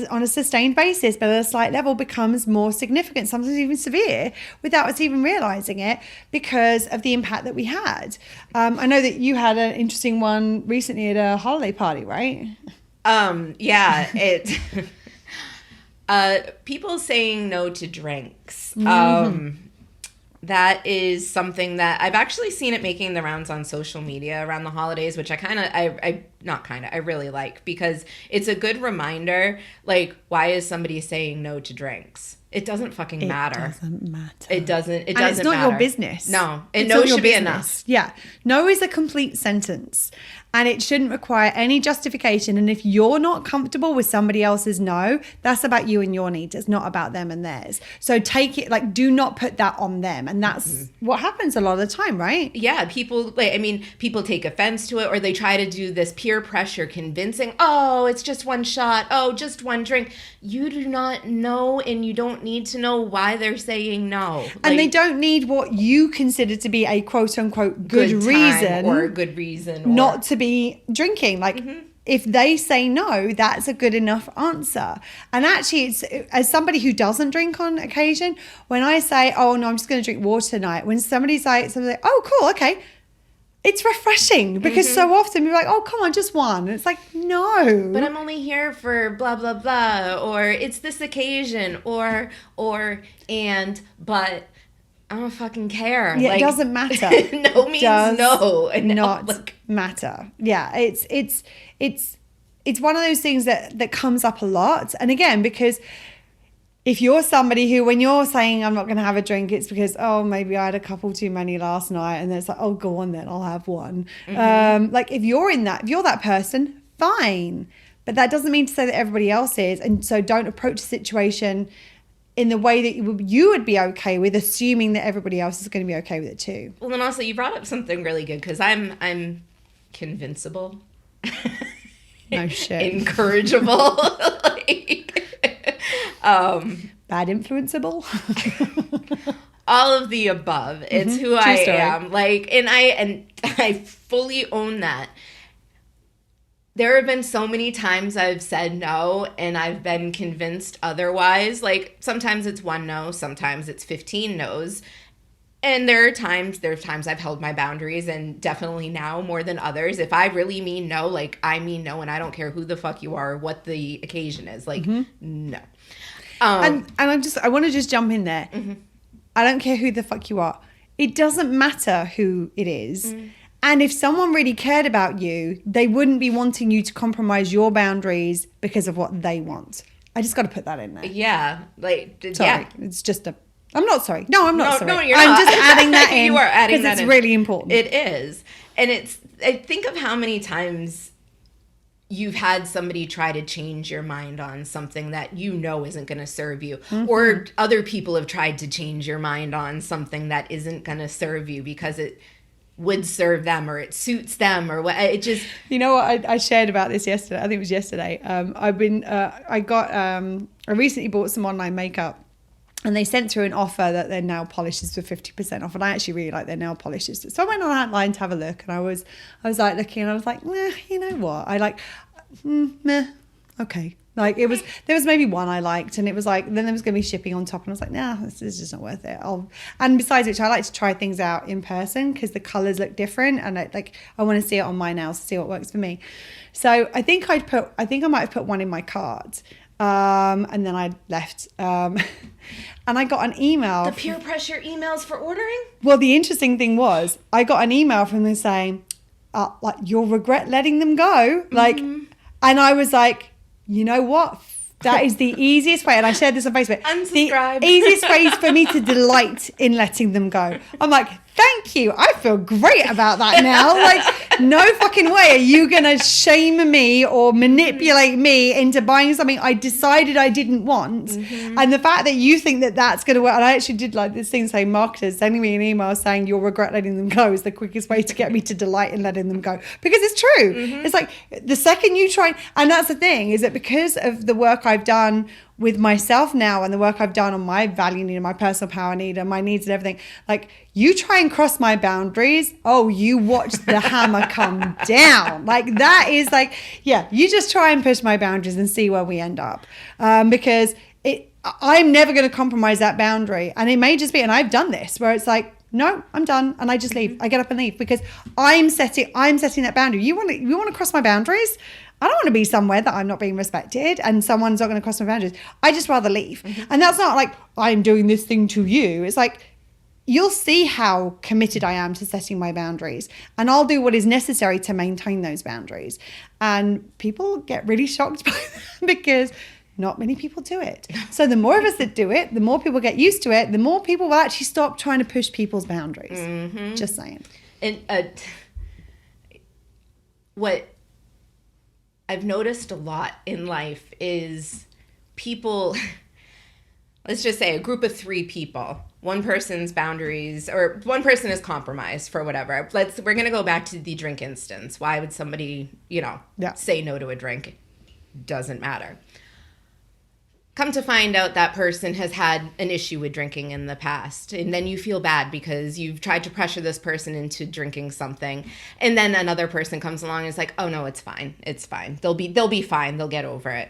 on a sustained basis, but at a slight level becomes more significant, sometimes even severe, without us even realizing it, because of the impact that we had. I know that you had an interesting one recently at a holiday party, right? Yeah, people saying no to drinks. That is something that I've actually seen it making the rounds on social media around the holidays, which I really like, because it's a good reminder, like, why is somebody saying no to drinks? It doesn't fucking matter. It doesn't matter. It doesn't and it's not matter. your business. No. And no should be enough. Yeah. No is a complete sentence. And it shouldn't require any justification. And if you're not comfortable with somebody else's no, that's about you and your needs. It's not about them and theirs. So take it, like, do not put that on them. And that's what happens a lot of the time, right? Yeah. People take offense to it, or they try to do this peer pressure convincing. Oh, it's just one shot. Oh, just one drink. You do not know, and you don't need to know why they're saying no. And they don't need what you consider to be a quote unquote good reason. Or a good reason. Not to be drinking. Like, if they say no, that's a good enough answer. And actually, it's, as somebody who doesn't drink on occasion, when I say, oh no, I'm just going to drink water tonight, when somebody's like, oh cool, okay, it's refreshing, because so often you're like, oh, come on, just one. And it's like, no. But I'm only here for blah, blah, blah. Or it's this occasion. But I don't fucking care. Yeah, like, it doesn't matter. No means no. Not matter. Yeah, it's one of those things that comes up a lot. And again, because if you're somebody who, when you're saying I'm not going to have a drink, it's because, oh, maybe I had a couple too many last night, and then it's like, oh, go on then, I'll have one. Like if you're that person, fine. But that doesn't mean to say that everybody else is. And so don't approach the situation in the way that you would be okay with, assuming that everybody else is going to be okay with it too. Well, and also you brought up something really good, because I'm convinciable. No shit. Incorrigible. Bad influenceable. All of the above. It's who I am. Like, and I fully own that. There have been so many times I've said no and I've been convinced otherwise. Like, sometimes it's one no, sometimes it's 15 no's. And there are times I've held my boundaries, and definitely now more than others. If I really mean no, like I mean no, and I don't care who the fuck you are or what the occasion is. Like, no. And I want to just jump in there. I don't care who the fuck you are. It doesn't matter who it is. And if someone really cared about you, they wouldn't be wanting you to compromise your boundaries because of what they want. I just got to put that in there. Yeah. Like, sorry. Yeah. It's just a... I'm not sorry. No, I'm not sorry. No, you're not. I'm just adding that in. You are adding that in. Because it's really important. It is. And I think of how many times you've had somebody try to change your mind on something that you know isn't going to serve you. Or other people have tried to change your mind on something that isn't going to serve you because it would serve them or it suits them or what. It just... You know what? I shared about this yesterday. I think it was yesterday. I recently bought some online makeup. And they sent through an offer that their nail polishes were 50% off. And I actually really like their nail polishes. So I went online to have a look. And I was like looking, and I was like, nah, you know what? I like, meh, okay. Like there was maybe one I liked, and it was like, then there was going to be shipping on top. And I was like, nah, this is just not worth it. And besides which, I like to try things out in person because the colors look different. And I want to see it on my nails to see what works for me. So I think I might have put one in my cart. And then I left. And I got an email. The peer pressure emails for ordering? Well, the interesting thing was I got an email from them saying, like, you'll regret letting them go. Like, and I was like, you know what? That is the easiest way. And I shared this on Facebook. Unsubscribe. The easiest way is for me to delight in letting them go. I'm like, thank you. I feel great about that now. Like, no fucking way are you going to shame me or manipulate me into buying something I decided I didn't want. And the fact that you think that that's going to work. And I actually did like this thing saying, marketers sending me an email saying you'll regret letting them go is the quickest way to get me to delight in letting them go. Because it's true. It's like the second you try, and that's the thing, is that because of the work I've done with myself now and the work I've done on my value need and my personal power need and my needs and everything, like you try and cross my boundaries, oh, you watch the hammer come down. Like that is like, yeah, you just try and push my boundaries and see where we end up. Because I'm never going to compromise that boundary. And it may just be, and I've done this where it's like, no, I'm done. And I just leave. I get up and leave because I'm setting that boundary. You want to cross my boundaries? I don't want to be somewhere that I'm not being respected and someone's not going to cross my boundaries. I just rather leave. And that's not like I'm doing this thing to you. It's like you'll see how committed I am to setting my boundaries, and I'll do what is necessary to maintain those boundaries. And people get really shocked by that because not many people do it. So the more of us that do it, the more people get used to it, the more people will actually stop trying to push people's boundaries. Just saying. And what I've noticed a lot in life is people, let's just say a group of 3 people, one person's boundaries, or one person is compromised for whatever. We're going to go back to the drink instance. Why would somebody, say no to a drink? Doesn't matter. Come to find out that person has had an issue with drinking in the past. And then you feel bad because you've tried to pressure this person into drinking something. And then another person comes along and is like, oh no, it's fine. It's fine. They'll be fine. They'll get over it.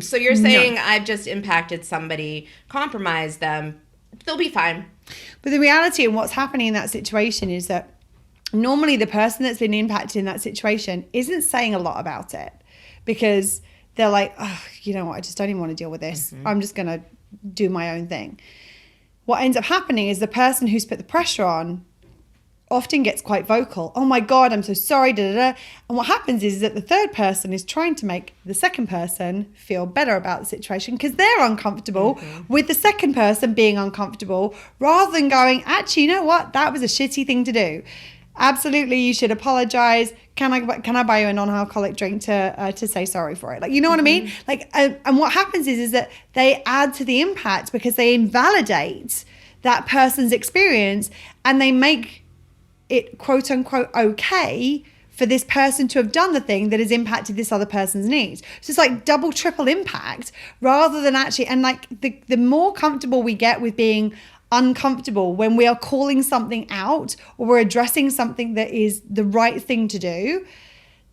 So you're saying I've just impacted somebody, compromised them. They'll be fine. But the reality of what's happening in that situation is that normally the person that's been impacted in that situation isn't saying a lot about it because they're like, oh, you know what? I just don't even want to deal with this. I'm just going to do my own thing. What ends up happening is the person who's put the pressure on often gets quite vocal. Oh my God, I'm so sorry. Da, da, da. And what happens is that the third person is trying to make the second person feel better about the situation because they're uncomfortable with the second person being uncomfortable, rather than going, actually, you know what? That was a shitty thing to do. Absolutely, you should apologize. Can I buy you a non-alcoholic drink to say sorry for it? Like, you know what I mean? Like, and what happens is that they add to the impact because they invalidate that person's experience, and they make it quote unquote okay for this person to have done the thing that has impacted this other person's needs. So it's like double, triple impact, rather than actually, and like the more comfortable we get with being uncomfortable when we are calling something out or we're addressing something that is the right thing to do,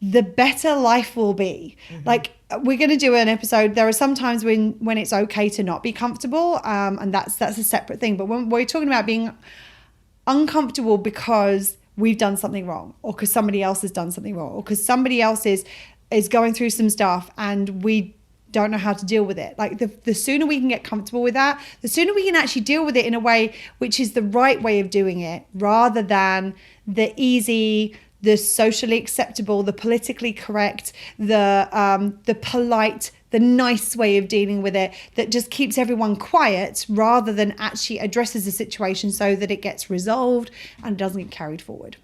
the better life will be. Like, we're going to do an episode. There are some times when it's okay to not be comfortable, and that's a separate thing. But when we're talking about being uncomfortable because we've done something wrong, or because somebody else has done something wrong, or because somebody else is going through some stuff and we don't know how to deal with it. Like, the sooner we can get comfortable with that, the sooner we can actually deal with it in a way which is the right way of doing it, rather than the easy, the socially acceptable, the politically correct, the polite, the nice way of dealing with it that just keeps everyone quiet, rather than actually addresses the situation so that it gets resolved and doesn't get carried forward.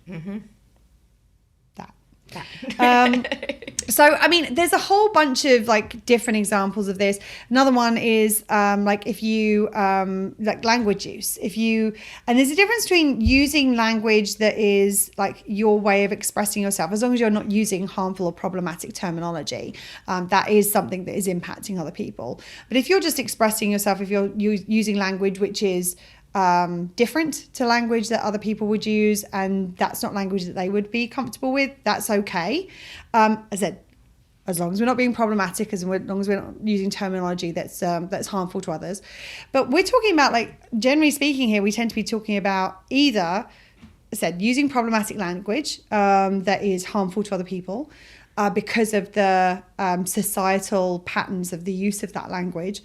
So, I mean, there's a whole bunch of like different examples of this. Another one is like if you like language use. And there's a difference between using language that is like your way of expressing yourself, as long as you're not using harmful or problematic terminology. That is something that is impacting other people. But if you're just expressing yourself, if you're using language which is different to language that other people would use, and that's not language that they would be comfortable with, that's okay. As I said, as long as we're not being problematic, as long as we're not using terminology that's harmful to others. But we're talking about, like, generally speaking here, we tend to be talking about either, as I said, using problematic language that is harmful to other people because of the societal patterns of the use of that language,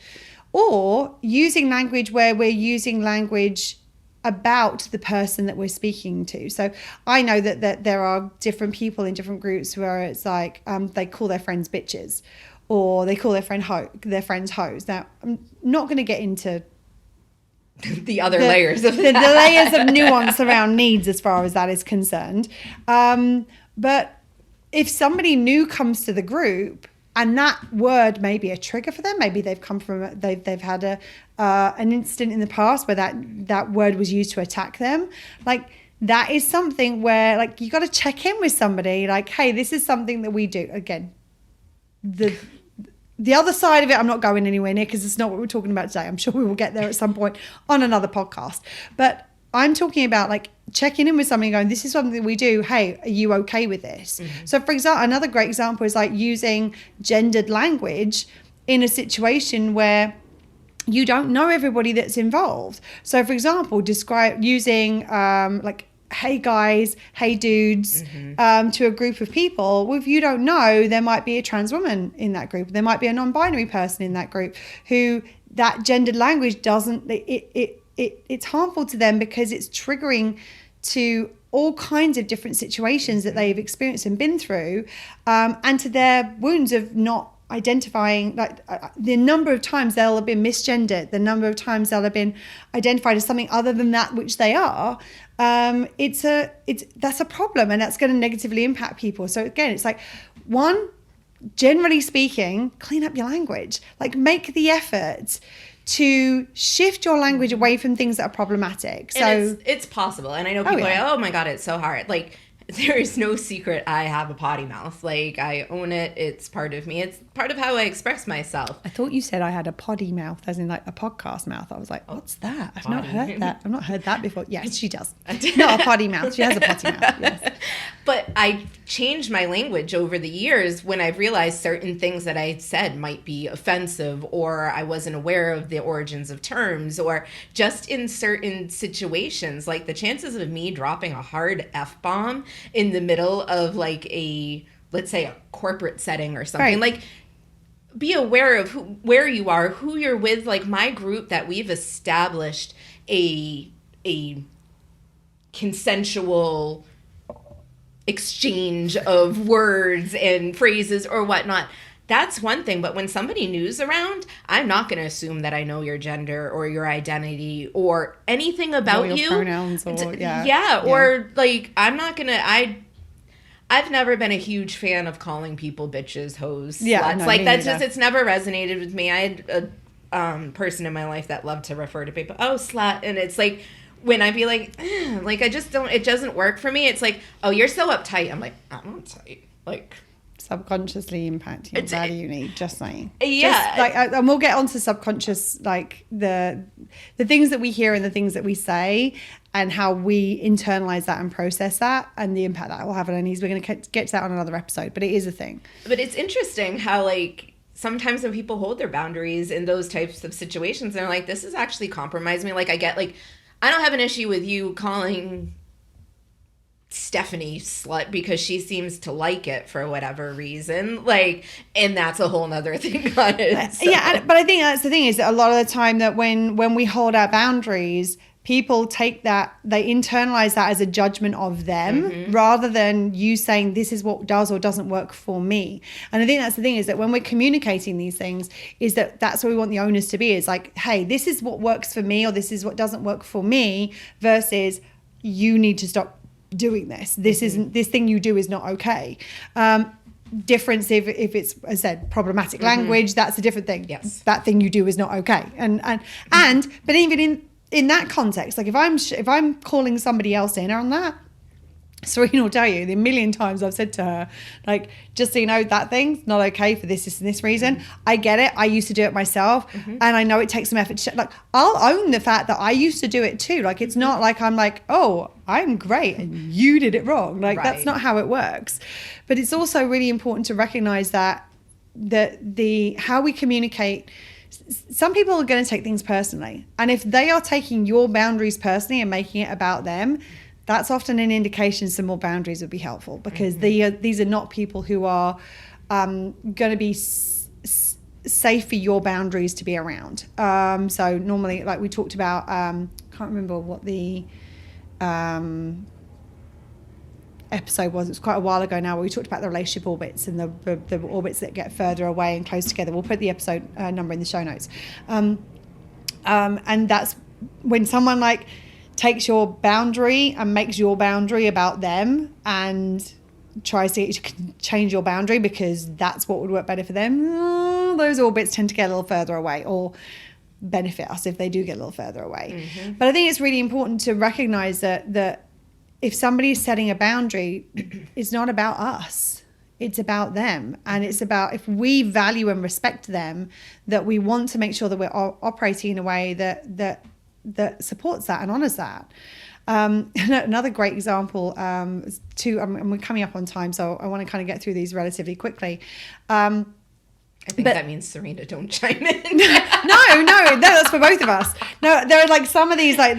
or using language where we're using language about the person that we're speaking to. So I know that there are different people in different groups where it's like they call their friends bitches, or they call their friends hoes. Now, I'm not going to get into the other layers of the layers of nuance around needs as far as that is concerned. But if somebody new comes to the group, and that word may be a trigger for them. Maybe they've come from they've had an incident in the past where that word was used to attack them. Like, that is something where, like, you got to check in with somebody. Like, hey, this is something that we do. Again, the other side of it, I'm not going anywhere near because it's not what we're talking about today. I'm sure we will get there at some point on another podcast. But I'm talking about, like, checking in with somebody going, this is something we do. Hey, are you okay with this? So, for example, another great example is like using gendered language in a situation where you don't know everybody that's involved. So, for example, using like, hey guys, hey dudes, to a group of people. Well, if you don't know, there might be a trans woman in that group. There might be a non-binary person in that group who that gendered language doesn't, it's harmful to them because it's triggering to all kinds of different situations that they've experienced and been through, and to their wounds of not identifying, like, the number of times they'll have been misgendered, the number of times they'll have been identified as something other than that which they are. That's a problem, and that's going to negatively impact people. So again, it's like, one, generally speaking, clean up your language. Like, make the effort to shift your language away from things that are problematic. So and it's possible. And I know people are like, oh my God, it's so hard. Like, there is no secret I have a potty mouth. Like, I own it. It's part of me. It's part of how I express myself. I thought you said I had a potty mouth, as in like a podcast mouth. I was like, what's that? I've not heard that. I've not heard that before. Yes, she does. Not a potty mouth. She has a potty mouth. Yes. But I changed my language over the years when I've realized certain things that I said might be offensive, or I wasn't aware of the origins of terms, or just in certain situations, like the chances of me dropping a hard F-bomb in the middle of, like, let's say a corporate setting or something, right. Like, be aware of where you are, who you're with. Like, my group, that we've established a consensual exchange of words and phrases or whatnot, that's one thing. But when somebody new's around, I'm not going to assume that I know your gender or your identity or anything about or your you. Pronouns or or like I'm not going to I've never been a huge fan of calling people bitches, hoes, sluts. No, like that's just, it's never resonated with me. I had a person in my life that loved to refer to people, oh, slut, and it's like, when I be like I just don't, it doesn't work for me. It's like, oh, you're so uptight. I'm like, I'm uptight. Like, subconsciously impacting your value need, just saying. Yeah. Just, like, and we'll get onto subconscious, like the things that we hear and the things that we say and how we internalize that and process that and the impact that will have on our needs. We're going to get to that on another episode, but it is a thing. But it's interesting how, like, sometimes when people hold their boundaries in those types of situations, they're like, this is actually compromising me. Like, I get, like, I don't have an issue with you calling Stephanie slut because she seems to like it for whatever reason. Like, and that's a whole nother thing on it. So. Yeah, but I think that's the thing, is that a lot of the time that when we hold our boundaries, people take that, they internalize that as a judgment of them rather than you saying this is what does or doesn't work for me. And I think that's the thing, is that when we're communicating these things, is that's what we want the onus to be, is like, hey, this is what works for me or this is what doesn't work for me, versus you need to stop doing this. This isn't, this thing you do is not okay. Difference if it's, as I said, problematic language, that's a different thing. Yes. That thing you do is not okay. But even in that context, like if I'm calling somebody else in on that, Serena will tell you the 1,000,000 times I've said to her, like, just so you know, that thing's not okay for this and this reason. I get it. I used to do it myself, and I know it takes some effort. Like, I'll own the fact that I used to do it too. Like, it's not like I'm like, oh, I'm great and you did it wrong. Like, that's not how it works. But it's also really important to recognize that the how we communicate. Some people are going to take things personally, and if they are taking your boundaries personally and making it about them, that's often an indication some more boundaries would be helpful, because these are not people who are going to be safe for your boundaries to be around. So normally, like we talked about, can't remember what the episode was. It was quite a while ago now, where we talked about the relationship orbits and the orbits that get further away and close together. We'll put the episode number in the show notes. And that's when someone like takes your boundary and makes your boundary about them and tries to change your boundary because that's what would work better for them. Those orbits tend to get a little further away, or benefit us if they do get a little further away. But I think it's really important to recognize that if somebody is setting a boundary, it's not about us. It's about them. And it's about, if we value and respect them, that we want to make sure that we're operating in a way that supports that and honors that. Another great example, and we're coming up on time, so I want to kind of get through these relatively quickly. I think that means Serena, don't chime in. no, that's for both of us. No, there are like some of these, like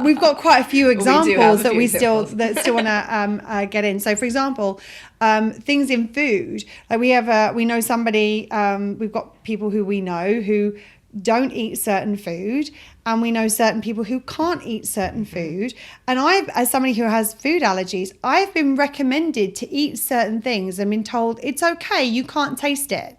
we've got quite a few examples that we still want to get in. So, for example, things in food. Like we know somebody. We've got people who we know who don't eat certain food, and we know certain people who can't eat certain food. And as somebody who has food allergies, I've been recommended to eat certain things and been told it's okay, you can't taste it.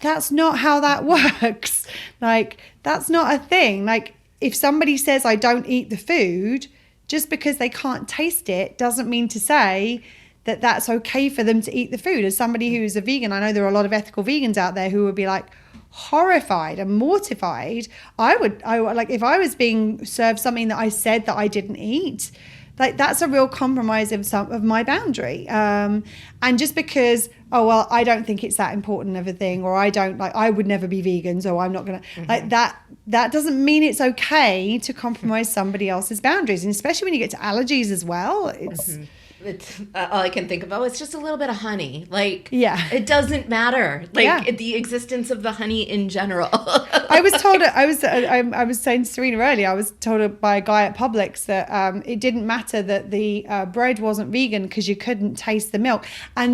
That's not how that works. Like, that's not a thing. Like, if somebody says I don't eat the food, just because they can't taste it doesn't mean to say that that's okay for them to eat the food. As somebody who's a vegan, I know there are a lot of ethical vegans out there who would be like horrified and mortified. I would like, if I was being served something that I said that I didn't eat, like, that's a real compromise of my boundary. And just because, oh, well, I don't think it's that important of a thing, or I would never be vegan, so I'm not going to, like, that doesn't mean it's okay to compromise somebody else's boundaries. And especially when you get to allergies as well, it's all I can think of, it's just a little bit of honey. Like, yeah, it doesn't matter. Like, the existence of the honey in general. I was told, I was saying to Serena earlier, I was told by a guy at Publix that it didn't matter that the bread wasn't vegan because you couldn't taste the milk. So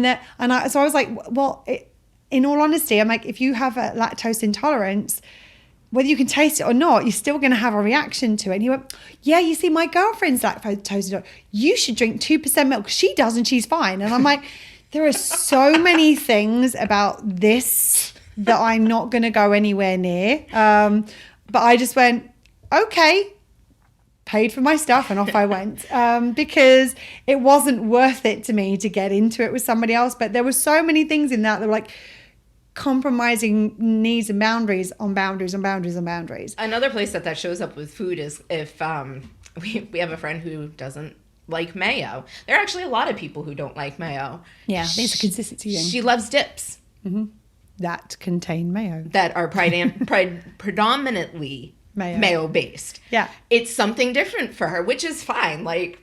I was like, well, in all honesty, I'm like, if you have a lactose intolerance, whether you can taste it or not, you're still going to have a reaction to it. And he went, yeah, you see, my girlfriend's lactose intolerant. You should drink 2% milk. She does, and she's fine. And I'm like, there are so many things about this that I'm not going to go anywhere near. But I just went, okay, paid for my stuff, and off I went, because it wasn't worth it to me to get into it with somebody else. But there were so many things in that were like compromising needs and boundaries on boundaries on boundaries on boundaries. Another place that shows up with food is if we have a friend who doesn't like mayo. There are actually a lot of people who don't like mayo. Yeah, it's a consistency thing. She loves dips. Mm-hmm. That contain mayo. That are predominantly mayo based. Yeah. It's something different for her, which is fine. Like,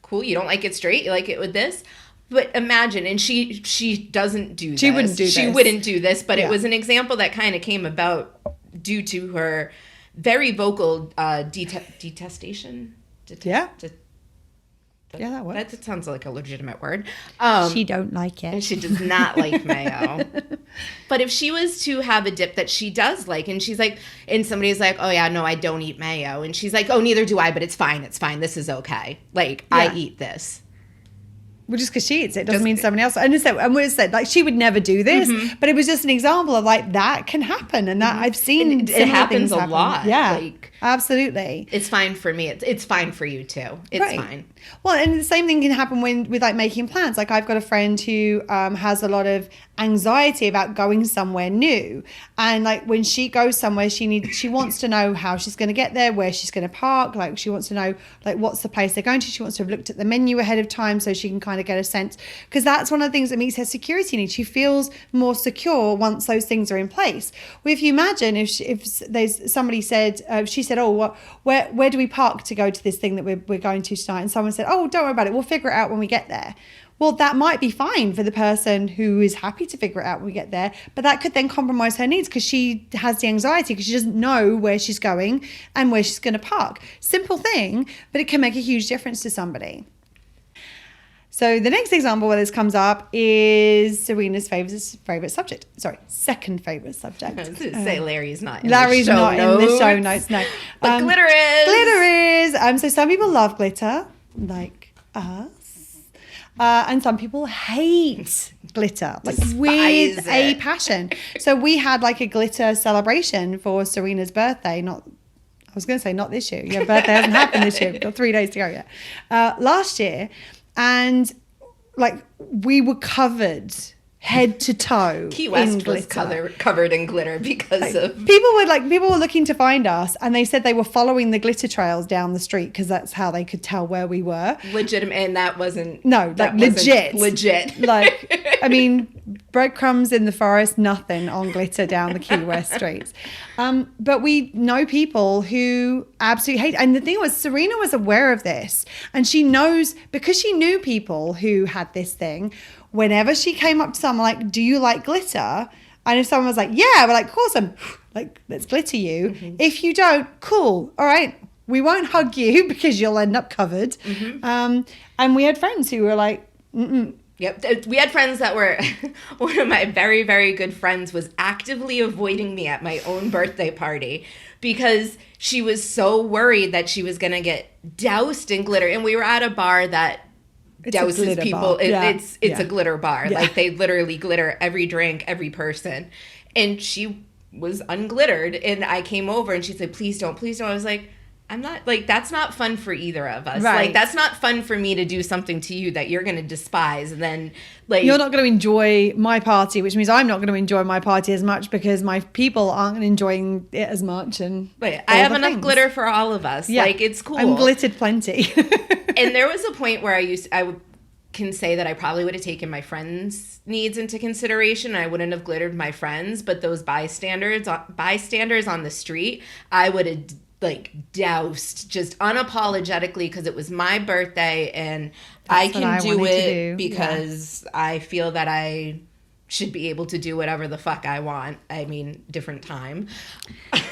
cool, you don't like it straight, you like it with this. But imagine, and she doesn't do this. She wouldn't do this. She wouldn't do this, but Yeah. it was an example that kind of came about due to her very vocal detestation. Yeah. Yeah, that works. That sounds like a legitimate word. She don't like it. And she does not like mayo. But if she was to have a dip that she does like, and she's like, and somebody's like, oh yeah, no, I don't eat mayo. And she's like, oh, neither do I, but it's fine. It's fine. This is okay. Like, Yeah. I eat this. Well, just because she eats it doesn't mean someone else. And we said, like, she would never do this, but it was just an example of like that can happen, and that I've seen And it similar happens things a happen. lot. Yeah, Like, absolutely. it's fine for me. It's fine for you too. It's Right. fine. Well, and the same thing can happen with like making plans. Like I've got a friend who has a lot of anxiety about going somewhere new, and like when she goes somewhere, she wants to know how she's going to get there, where she's going to park. Like she wants to know like what's the place they're going to. She wants to have looked at the menu ahead of time so she can kind of get a sense, because that's one of the things that meets her security needs. She feels more secure once those things are in place. Well, if you imagine if there's somebody said she said, oh, where do we park to go to this thing that we're going to tonight, and someone said, oh, don't worry about it, we'll figure it out when we get there. Well, that might be fine for the person who is happy to figure it out when we get there, but that could then compromise her needs because she has the anxiety because she doesn't know where she's going and where she's going to park. Simple thing, but it can make a huge difference to somebody. So the next example where this comes up is Serena's favorite subject. Sorry, second favorite subject. I was going to say Larry's not in Larry's the show not notes. in the show notes, no. But glitter is. Glitter is. So some people love glitter, like us. And some people hate glitter, like with Despise a it. passion. So we had like a glitter celebration for Serena's birthday. I was going to say not this year. Your birthday hasn't happened this year. We've got 3 days to go yet. Last year. And like we were covered head to toe. Key in West was glitter. covered in glitter because of... People were looking to find us, and they said they were following the glitter trails down the street because that's how they could tell where we were. Legitimate, and that wasn't... No, that like wasn't legit. Like, I mean, breadcrumbs in the forest, nothing on glitter down the Key West streets. But we know people who absolutely hate. And the thing was, Serena was aware of this, and she knows because she knew people who had this thing. Whenever she came up to someone like, "Do you like glitter?" And if someone was like, "Yeah," we're like, "Of course, let's glitter you." Mm-hmm. If you don't, cool, all right. We won't hug you because you'll end up covered. Mm-hmm. And we had friends who were like, "Mm-mm." Yep. We had friends that were, one of my very, very good friends was actively avoiding me at my own birthday party because she was so worried that she was going to get doused in glitter. And we were at a bar that douses people. It's a glitter bar. Yeah. Like they literally glitter every drink, every person. And she was unglittered. And I came over and she said, please don't. I was like, I'm not, like, that's not fun for either of us. Right. Like, that's not fun for me to do something to you that you're going to despise. And then, like... You're not going to enjoy my party, which means I'm not going to enjoy my party as much because my people aren't enjoying it as much. And I have enough glitter for all of us. Yeah. Like, it's cool. I'm glittered plenty. And there was a point where I can say that I probably would have taken my friends' needs into consideration. I wouldn't have glittered my friends, but those bystanders on the street, I would have... like doused just unapologetically because it was my birthday and I can do it because I feel that I should be able to do whatever the fuck I want. I mean, different time.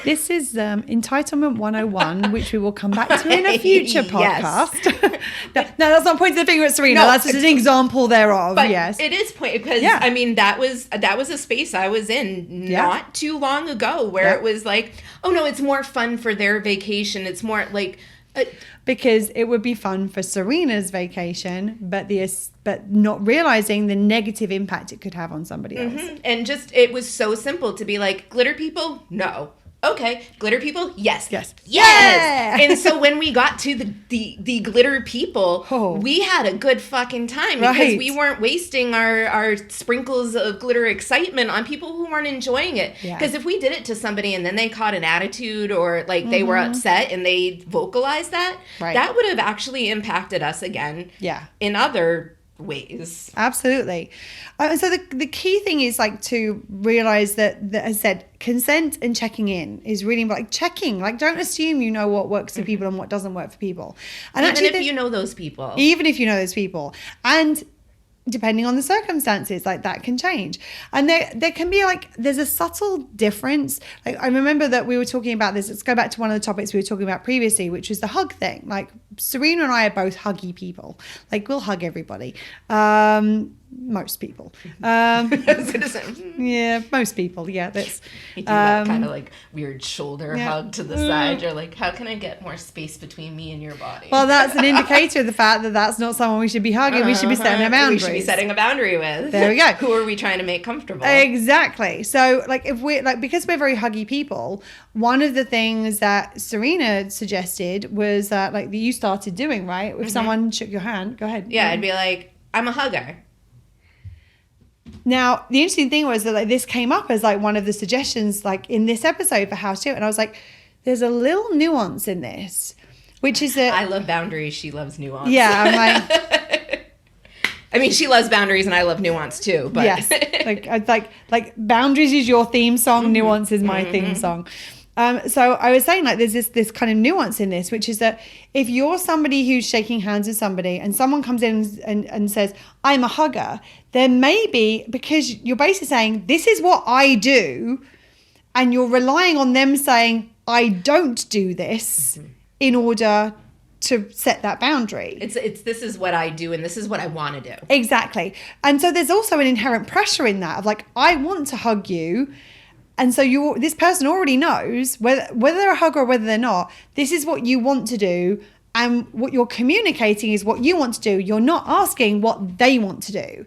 This is Entitlement 101, which we will come back to in a future podcast. No, that's not pointing the finger at Serena. That's just an example thereof. But yes, it is because I mean that was a space I was in not too long ago where it was like, oh no, it's more fun for their vacation. It's more like. Because it would be fun for Serena's vacation, but not realizing the negative impact it could have on somebody else. And just it was so simple to be like, glitter people, no. Okay, glitter people, yes. Yeah! And so when we got to the glitter people, we had a good fucking time because we weren't wasting our sprinkles of glitter excitement on people who weren't enjoying it. Because if we did it to somebody and then they caught an attitude or like they were upset and they vocalized that, that would have actually impacted us again in other ways. Absolutely. So the key thing is like to realize that as I said, consent and checking in is really like checking. Like, don't assume you know what works for people and what doesn't work for people. And even if you know those people. Even if you know those people. And depending on the circumstances, like that can change. And there can be like, there's a subtle difference. Like I remember that we were talking about this. Let's go back to one of the topics we were talking about previously, which was the hug thing. Like Serena and I are both huggy people. Like we'll hug everybody. Most people. Yeah, most people. Yeah, that's. You do that kind of like weird shoulder hug to the side. You're like, how can I get more space between me and your body? Well, that's an indicator of the fact that that's not someone we should be hugging. We should be setting a boundary. We should be setting a boundary with. There we go. Who are we trying to make comfortable? Exactly. So, like, if we're like, because we're very huggy people, one of the things that Serena suggested was like that you started doing, right? If someone shook your hand, go ahead. Yeah, I'd be like, I'm a hugger. Now, the interesting thing was that like this came up as like one of the suggestions like in this episode for how to do it. And I was like, there's a little nuance in this, which is that I love boundaries. She loves nuance. Yeah, I'm like, I mean, she loves boundaries and I love nuance too. But yes, like boundaries is your theme song, nuance is my theme song. So I was saying like there's this kind of nuance in this, which is that if you're somebody who's shaking hands with somebody and someone comes in and says, I'm a hugger, then maybe because you're basically saying, this is what I do, and you're relying on them saying, I don't do this in order to set that boundary. It's this is what I do and this is what I want to do. Exactly. And so there's also an inherent pressure in that of like, I want to hug you. And so this person already knows whether they're a hugger or whether they're not, this is what you want to do. And what you're communicating is what you want to do. You're not asking what they want to do.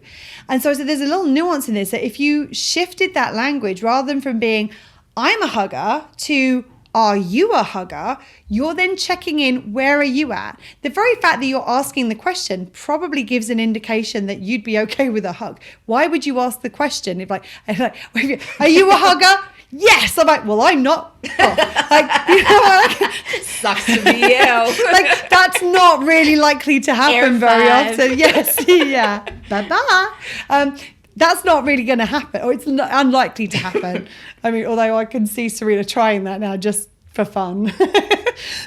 And so there's a little nuance in this that if you shifted that language rather than from being, I'm a hugger to, are you a hugger? You're then checking in, where are you at? The very fact that you're asking the question probably gives an indication that you'd be okay with a hug. Why would you ask the question? If like are you a hugger? Yes. I'm like, well, I'm not. Oh. Like, you know, like, sucks to be you. Like, that's not really likely to happen very often. Yes. Yeah. Bye-bye. That's not really going to happen, or it's unlikely to happen. I mean, although I can see Serena trying that now just for fun.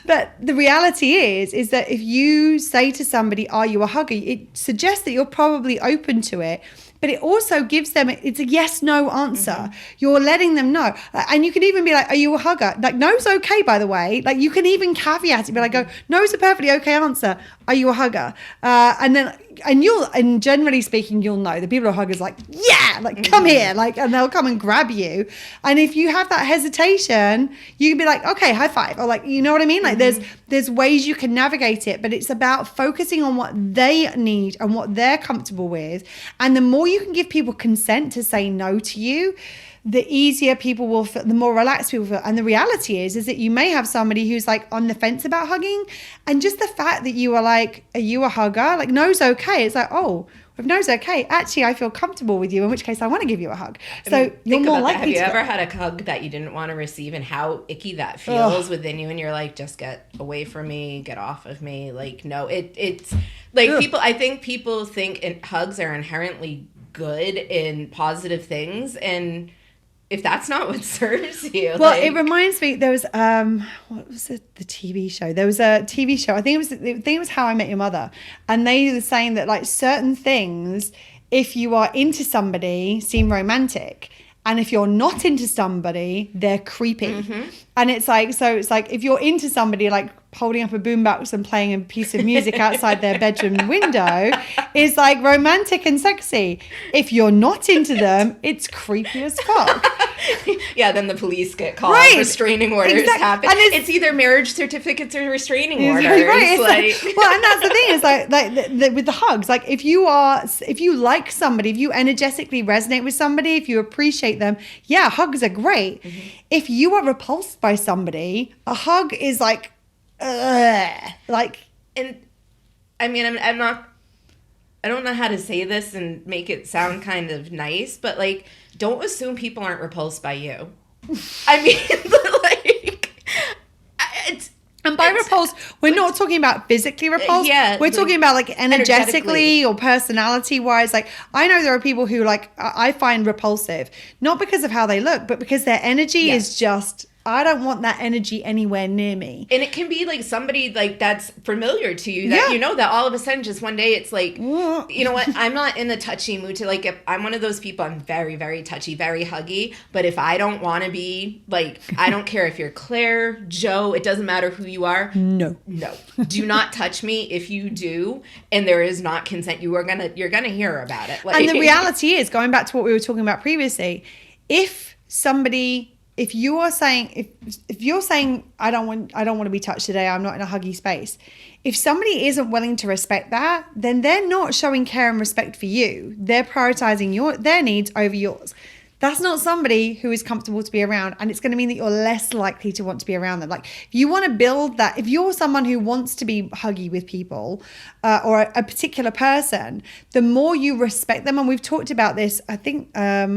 But the reality is that if you say to somebody, are you a hugger? It suggests that you're probably open to it. But it also gives them, it's a yes, no answer. You're letting them know. And you can even be like, are you a hugger? Like, no's okay, by the way. Like, you can even caveat it, but go, no's a perfectly okay answer. Are you a hugger? And generally speaking, you'll know. The people who are huggers like, yeah, like, come here. Like, and they'll come and grab you. And if you have that hesitation, you can be like, okay, high five. Or like, you know what I mean? Like, there's ways you can navigate it, but it's about focusing on what they need and what they're comfortable with. And the more you can give people consent to say no to you, the easier people will feel, the more relaxed people feel. And the reality is that you may have somebody who's like on the fence about hugging, and just the fact that you are like, are you a hugger? Like, no's okay. It's like, oh, if no's okay, actually I feel comfortable with you, in which case I want to give you a hug. So you're more likely to. Have you ever had a hug that you didn't want to receive and how icky that feels within you, and you're like, just get away from me, get off of me? Like, no, it's like people, I think people think hugs are inherently good and positive things, and if that's not what serves you. Well, it reminds me, there was, what was it, the TV show? There was a TV show, I think it was How I Met Your Mother. And they were saying that like certain things, if you are into somebody, seem romantic. And if you're not into somebody, they're creepy. And it's like, so it's like if you're into somebody, like holding up a boombox and playing a piece of music outside their bedroom window is like romantic and sexy. If you're not into them, it's creepy as fuck. Yeah, then the police get called. Right. Restraining orders happen. And it's either marriage certificates or restraining orders. Right. Like, well, and that's the thing. It's like with the hugs. Like if you like somebody, if you energetically resonate with somebody, if you appreciate them, yeah, hugs are great. If you are repulsed by somebody, a hug is like, like. And I mean, I'm not. I don't know how to say this and make it sound kind of nice, but like, don't assume people aren't repulsed by you. I mean, like, and by repulsed, we're not talking about physically repulsed. Yeah, we're talking about like energetically or personality wise. Like, I know there are people who like I find repulsive, not because of how they look, but because their energy is just, I don't want that energy anywhere near me. And it can be like somebody like that's familiar to you that you know that all of a sudden just one day it's like, you know what, I'm not in the touchy mood to like, if I'm one of those people, I'm very, very touchy, very huggy. But if I don't want to be like, I don't care if you're Claire, Joe, it doesn't matter who you are. No. Do not touch me. If you do, and there is not consent, you're gonna hear about it. Like, and the reality is, going back to what we were talking about previously, if you're saying I don't want to be touched today, I'm not in a huggy space. If somebody isn't willing to respect that, then they're not showing care and respect for you. They're prioritizing their needs over yours. That's not somebody who is comfortable to be around, and it's going to mean that you're less likely to want to be around them. Like, if you want to build that, if you're someone who wants to be huggy with people or a particular person, the more you respect them, and we've talked about this, I think, I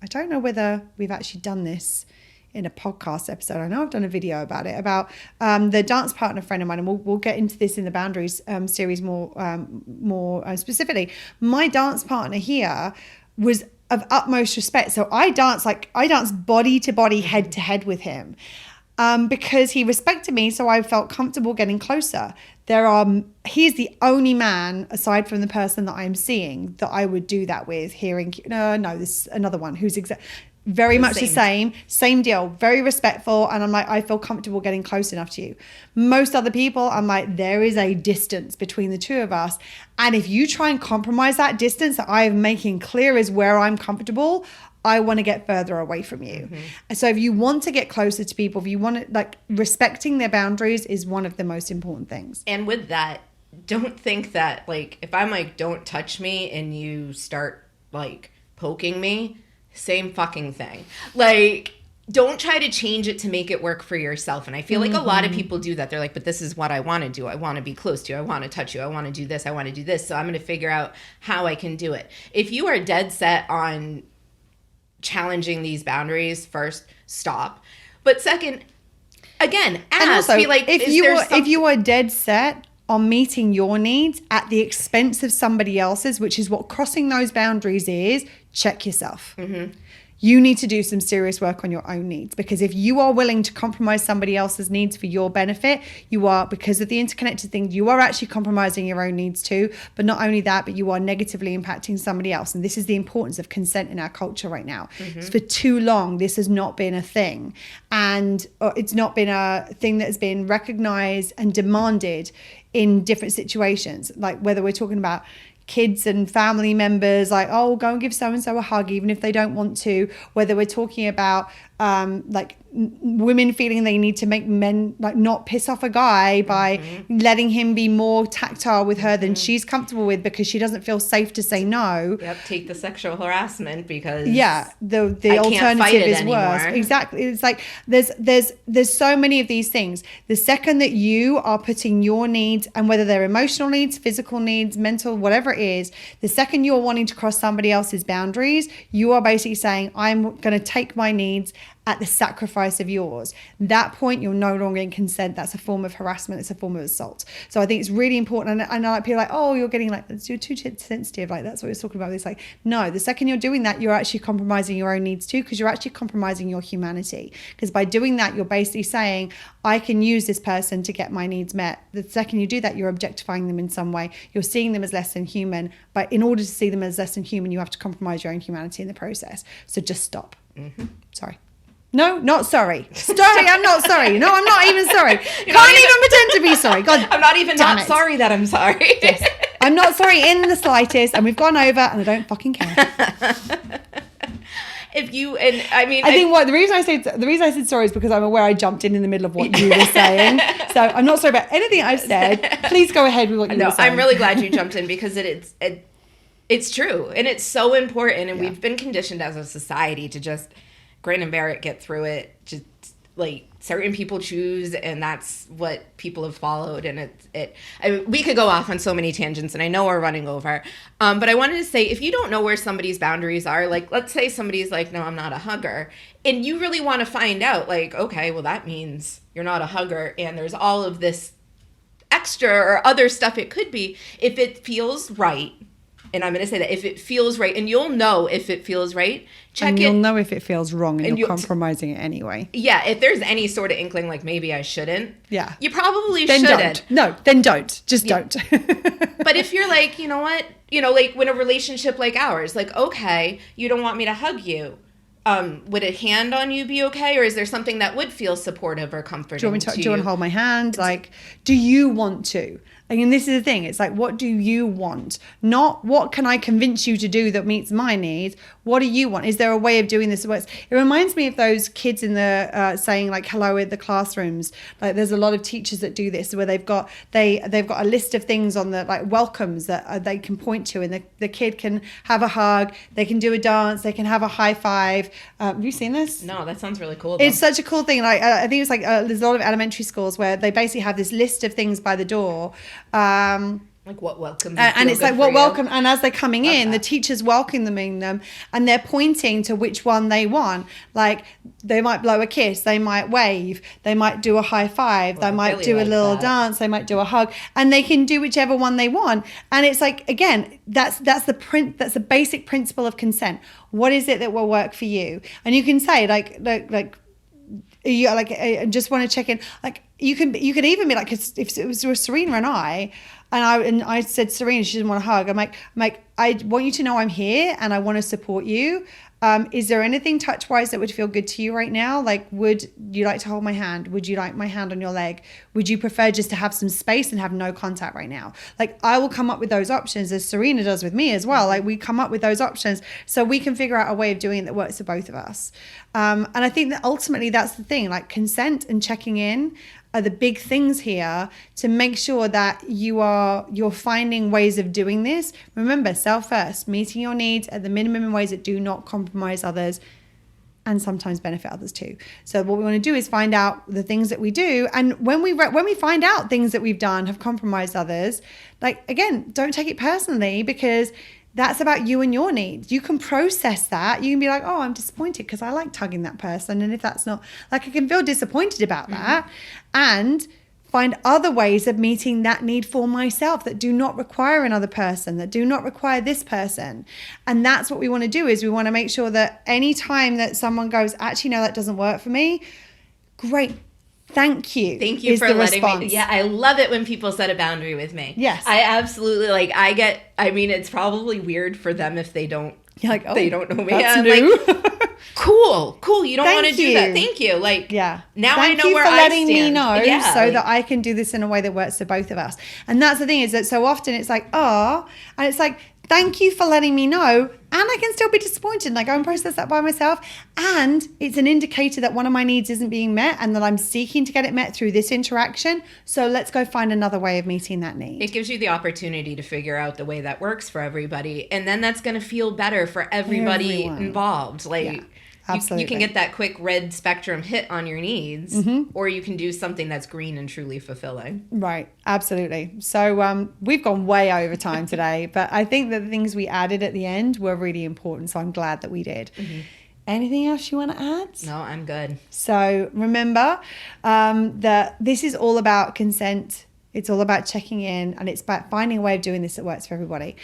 don't know whether we've actually done this in a podcast episode. I know I've done a video about it, about the dance partner friend of mine, and we'll get into this in the Boundaries series more specifically. My dance partner here was of utmost respect. So I dance body to body, head to head with him because he respected me. So I felt comfortable getting closer. He's the only man aside from the person that I'm seeing that I would do that with. No, this is another one who's very much the same deal, very respectful. And I'm like, I feel comfortable getting close enough to you. Most other people, I'm like, there is a distance between the two of us. And if you try and compromise that distance that I am making clear is where I'm comfortable, I want to get further away from you. So if you want to get closer to people, if you want to, like, respecting their boundaries is one of the most important things. And with that, don't think that, like, if I'm like, don't touch me, and you start like poking me, same fucking thing. Like, don't try to change it to make it work for yourself. And I feel like a lot of people do that. They're like, but this is what I want to do. I want to be close to you. I want to touch you. I want to do this. I want to do this. So I'm going to figure out how I can do it. If you are dead set on challenging these boundaries, first, stop. But second, again, ask. And also, be like, if you are dead set on meeting your needs at the expense of somebody else's, which is what crossing those boundaries is, check yourself. You need to do some serious work on your own needs, because if you are willing to compromise somebody else's needs for your benefit, you are, because of the interconnected thing, you are actually compromising your own needs too. But not only that, but you are negatively impacting somebody else. And this is the importance of consent in our culture right now. For too long, this has not been a thing. And it's not been a thing that has been recognized and demanded in different situations. Like whether we're talking about kids and family members, like, oh, go and give so-and-so a hug even if they don't want to, whether we're talking about like women feeling they need to make men like not piss off a guy by letting him be more tactile with her than she's comfortable with because she doesn't feel safe to say no. Take the sexual harassment because the alternative is worse. Exactly. It's like there's so many of these things. The second that you are putting your needs, and whether they're emotional needs, physical needs, mental, whatever it is, the second you're wanting to cross somebody else's boundaries, you are basically saying, I'm going to take my needs at the sacrifice of yours, that point you're no longer in consent. That's a form of harassment. It's a form of assault. So I think it's really important. And I know like people are like, oh, you're getting like, you're too sensitive. Like that's what we're talking about. It's like, no, the second you're doing that, you're actually compromising your own needs too, because you're actually compromising your humanity. Because by doing that, you're basically saying, I can use this person to get my needs met. The second you do that, you're objectifying them in some way. You're seeing them as less than human. But in order to see them as less than human, you have to compromise your own humanity in the process. So just stop. Sorry. No, not sorry. Sorry, I'm not sorry. No, I'm not even sorry. Can't even pretend to be sorry. God, I'm not even not sorry that I'm sorry. Yes. I'm not sorry in the slightest, and we've gone over, and I don't fucking care. If you and I mean, I think the reason I said sorry is because I'm aware I jumped in the middle of what you were saying. So I'm not sorry about anything I've said. Please go ahead with what you were saying. I'm really glad you jumped in because it's true and it's so important, and we've been conditioned as a society to just grin and bear it, get through it. Just like certain people choose, and that's what people have followed. And we could go off on so many tangents, and I know we're running over. But I wanted to say, if you don't know where somebody's boundaries are, like let's say somebody's like, no, I'm not a hugger, and you really want to find out, like, okay, well that means you're not a hugger, and there's all of this extra or other stuff it could be. If it feels right. And I'm going to say that if it feels right, and you'll know if it feels right, you'll know if it feels wrong, and you're compromising it anyway. Yeah, if there's any sort of inkling like maybe I shouldn't. Yeah. You probably then shouldn't. Don't. No, then don't. Just don't. But if you're like, you know what? Like when a relationship like ours, like, okay, you don't want me to hug you. Would a hand on you be okay? Or is there something that would feel supportive or comforting do you want to hold my hand? Like, do you want to? And this is the thing. It's like, what do you want? Not what can I convince you to do that meets my needs. What do you want? Is there a way of doing this that works? It reminds me of those kids in the saying like hello in the classrooms. Like there's a lot of teachers that do this where they've got a list of things on the like welcomes that they can point to, and the kid can have a hug, they can do a dance, they can have a high five. Have you seen this? No, that sounds really cool though. It's such a cool thing. Like I think it's like there's a lot of elementary schools where they basically have this list of things by the door. Like what welcome, and it's like what welcome, and as they're coming in, the teachers welcoming them, and they're pointing to which one they want. Like they might blow a kiss, they might wave, they might do a high five, they might do a little dance, they might do a hug, and they can do whichever one they want. And it's like, again, that's the basic principle of consent. What is it that will work for you? And you can say like you like I just want to check in. Like you could even be like, if it was Serena and I said, Serena, she doesn't want a hug. I'm like, I want you to know I'm here and I want to support you. Is there anything touch-wise that would feel good to you right now? Like, would you like to hold my hand? Would you like my hand on your leg? Would you prefer just to have some space and have no contact right now? Like, I will come up with those options as Serena does with me as well. Like, we come up with those options so we can figure out a way of doing it that works for both of us. And I think that ultimately that's the thing, like consent and checking in are the big things here to make sure that you're finding ways of doing this. Remember, self first, meeting your needs at the minimum in ways that do not compromise others and sometimes benefit others too. So what we want to do is find out the things that we do, and when we find out things that we've done have compromised others, like again, don't take it personally, because that's about you and your needs. You can process that. You can be like, oh, I'm disappointed because I liked hugging that person. And if that's not, like, I can feel disappointed about that, and find other ways of meeting that need for myself that do not require another person, that do not require this person. And that's what we want to do, is we want to make sure that any time that someone goes, actually, no, that doesn't work for me, great. Thank you. Thank you for letting me. Yeah, I love it when people set a boundary with me. Yes. I absolutely it's probably weird for them if they don't. You're like, oh, they don't know me. That's new. Like, cool. You don't want to do that. Thank you. Like, yeah. Now Thank I know where I stand. Thank you for letting me know so that I can do this in a way that works for both of us. And that's the thing, is that so often it's like, and it's like, thank you for letting me know. And I can still be disappointed, and I go and process that by myself. And it's an indicator that one of my needs isn't being met and that I'm seeking to get it met through this interaction. So let's go find another way of meeting that need. It gives you the opportunity to figure out the way that works for everybody. And then that's going to feel better for everybody involved. Like, yeah. Absolutely. You can get that quick red spectrum hit on your needs, or you can do something that's green and truly fulfilling. Right. Absolutely. So we've gone way over time today, but I think that the things we added at the end were really important. So I'm glad that we did. Anything else you want to add? No, I'm good. So remember that this is all about consent. It's all about checking in, and it's about finding a way of doing this that works for everybody.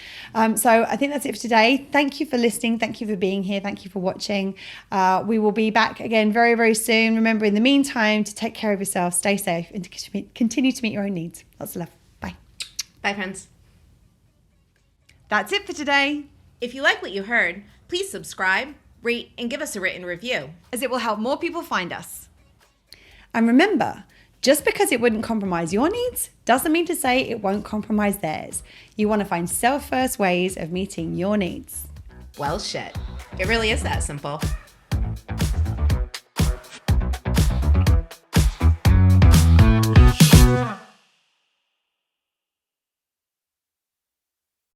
So I think that's it for today. Thank you for listening. Thank you for being here. Thank you for watching. We will be back again very, very soon. Remember, in the meantime, to take care of yourself, stay safe, and to continue to meet your own needs. Lots of love. Bye. Bye, friends. That's it for today. If you like what you heard, please subscribe, rate, and give us a written review, as it will help more people find us. And remember, just because it wouldn't compromise your needs doesn't mean to say it won't compromise theirs. You want to find self-first ways of meeting your needs. Well, shit. it really is that simple.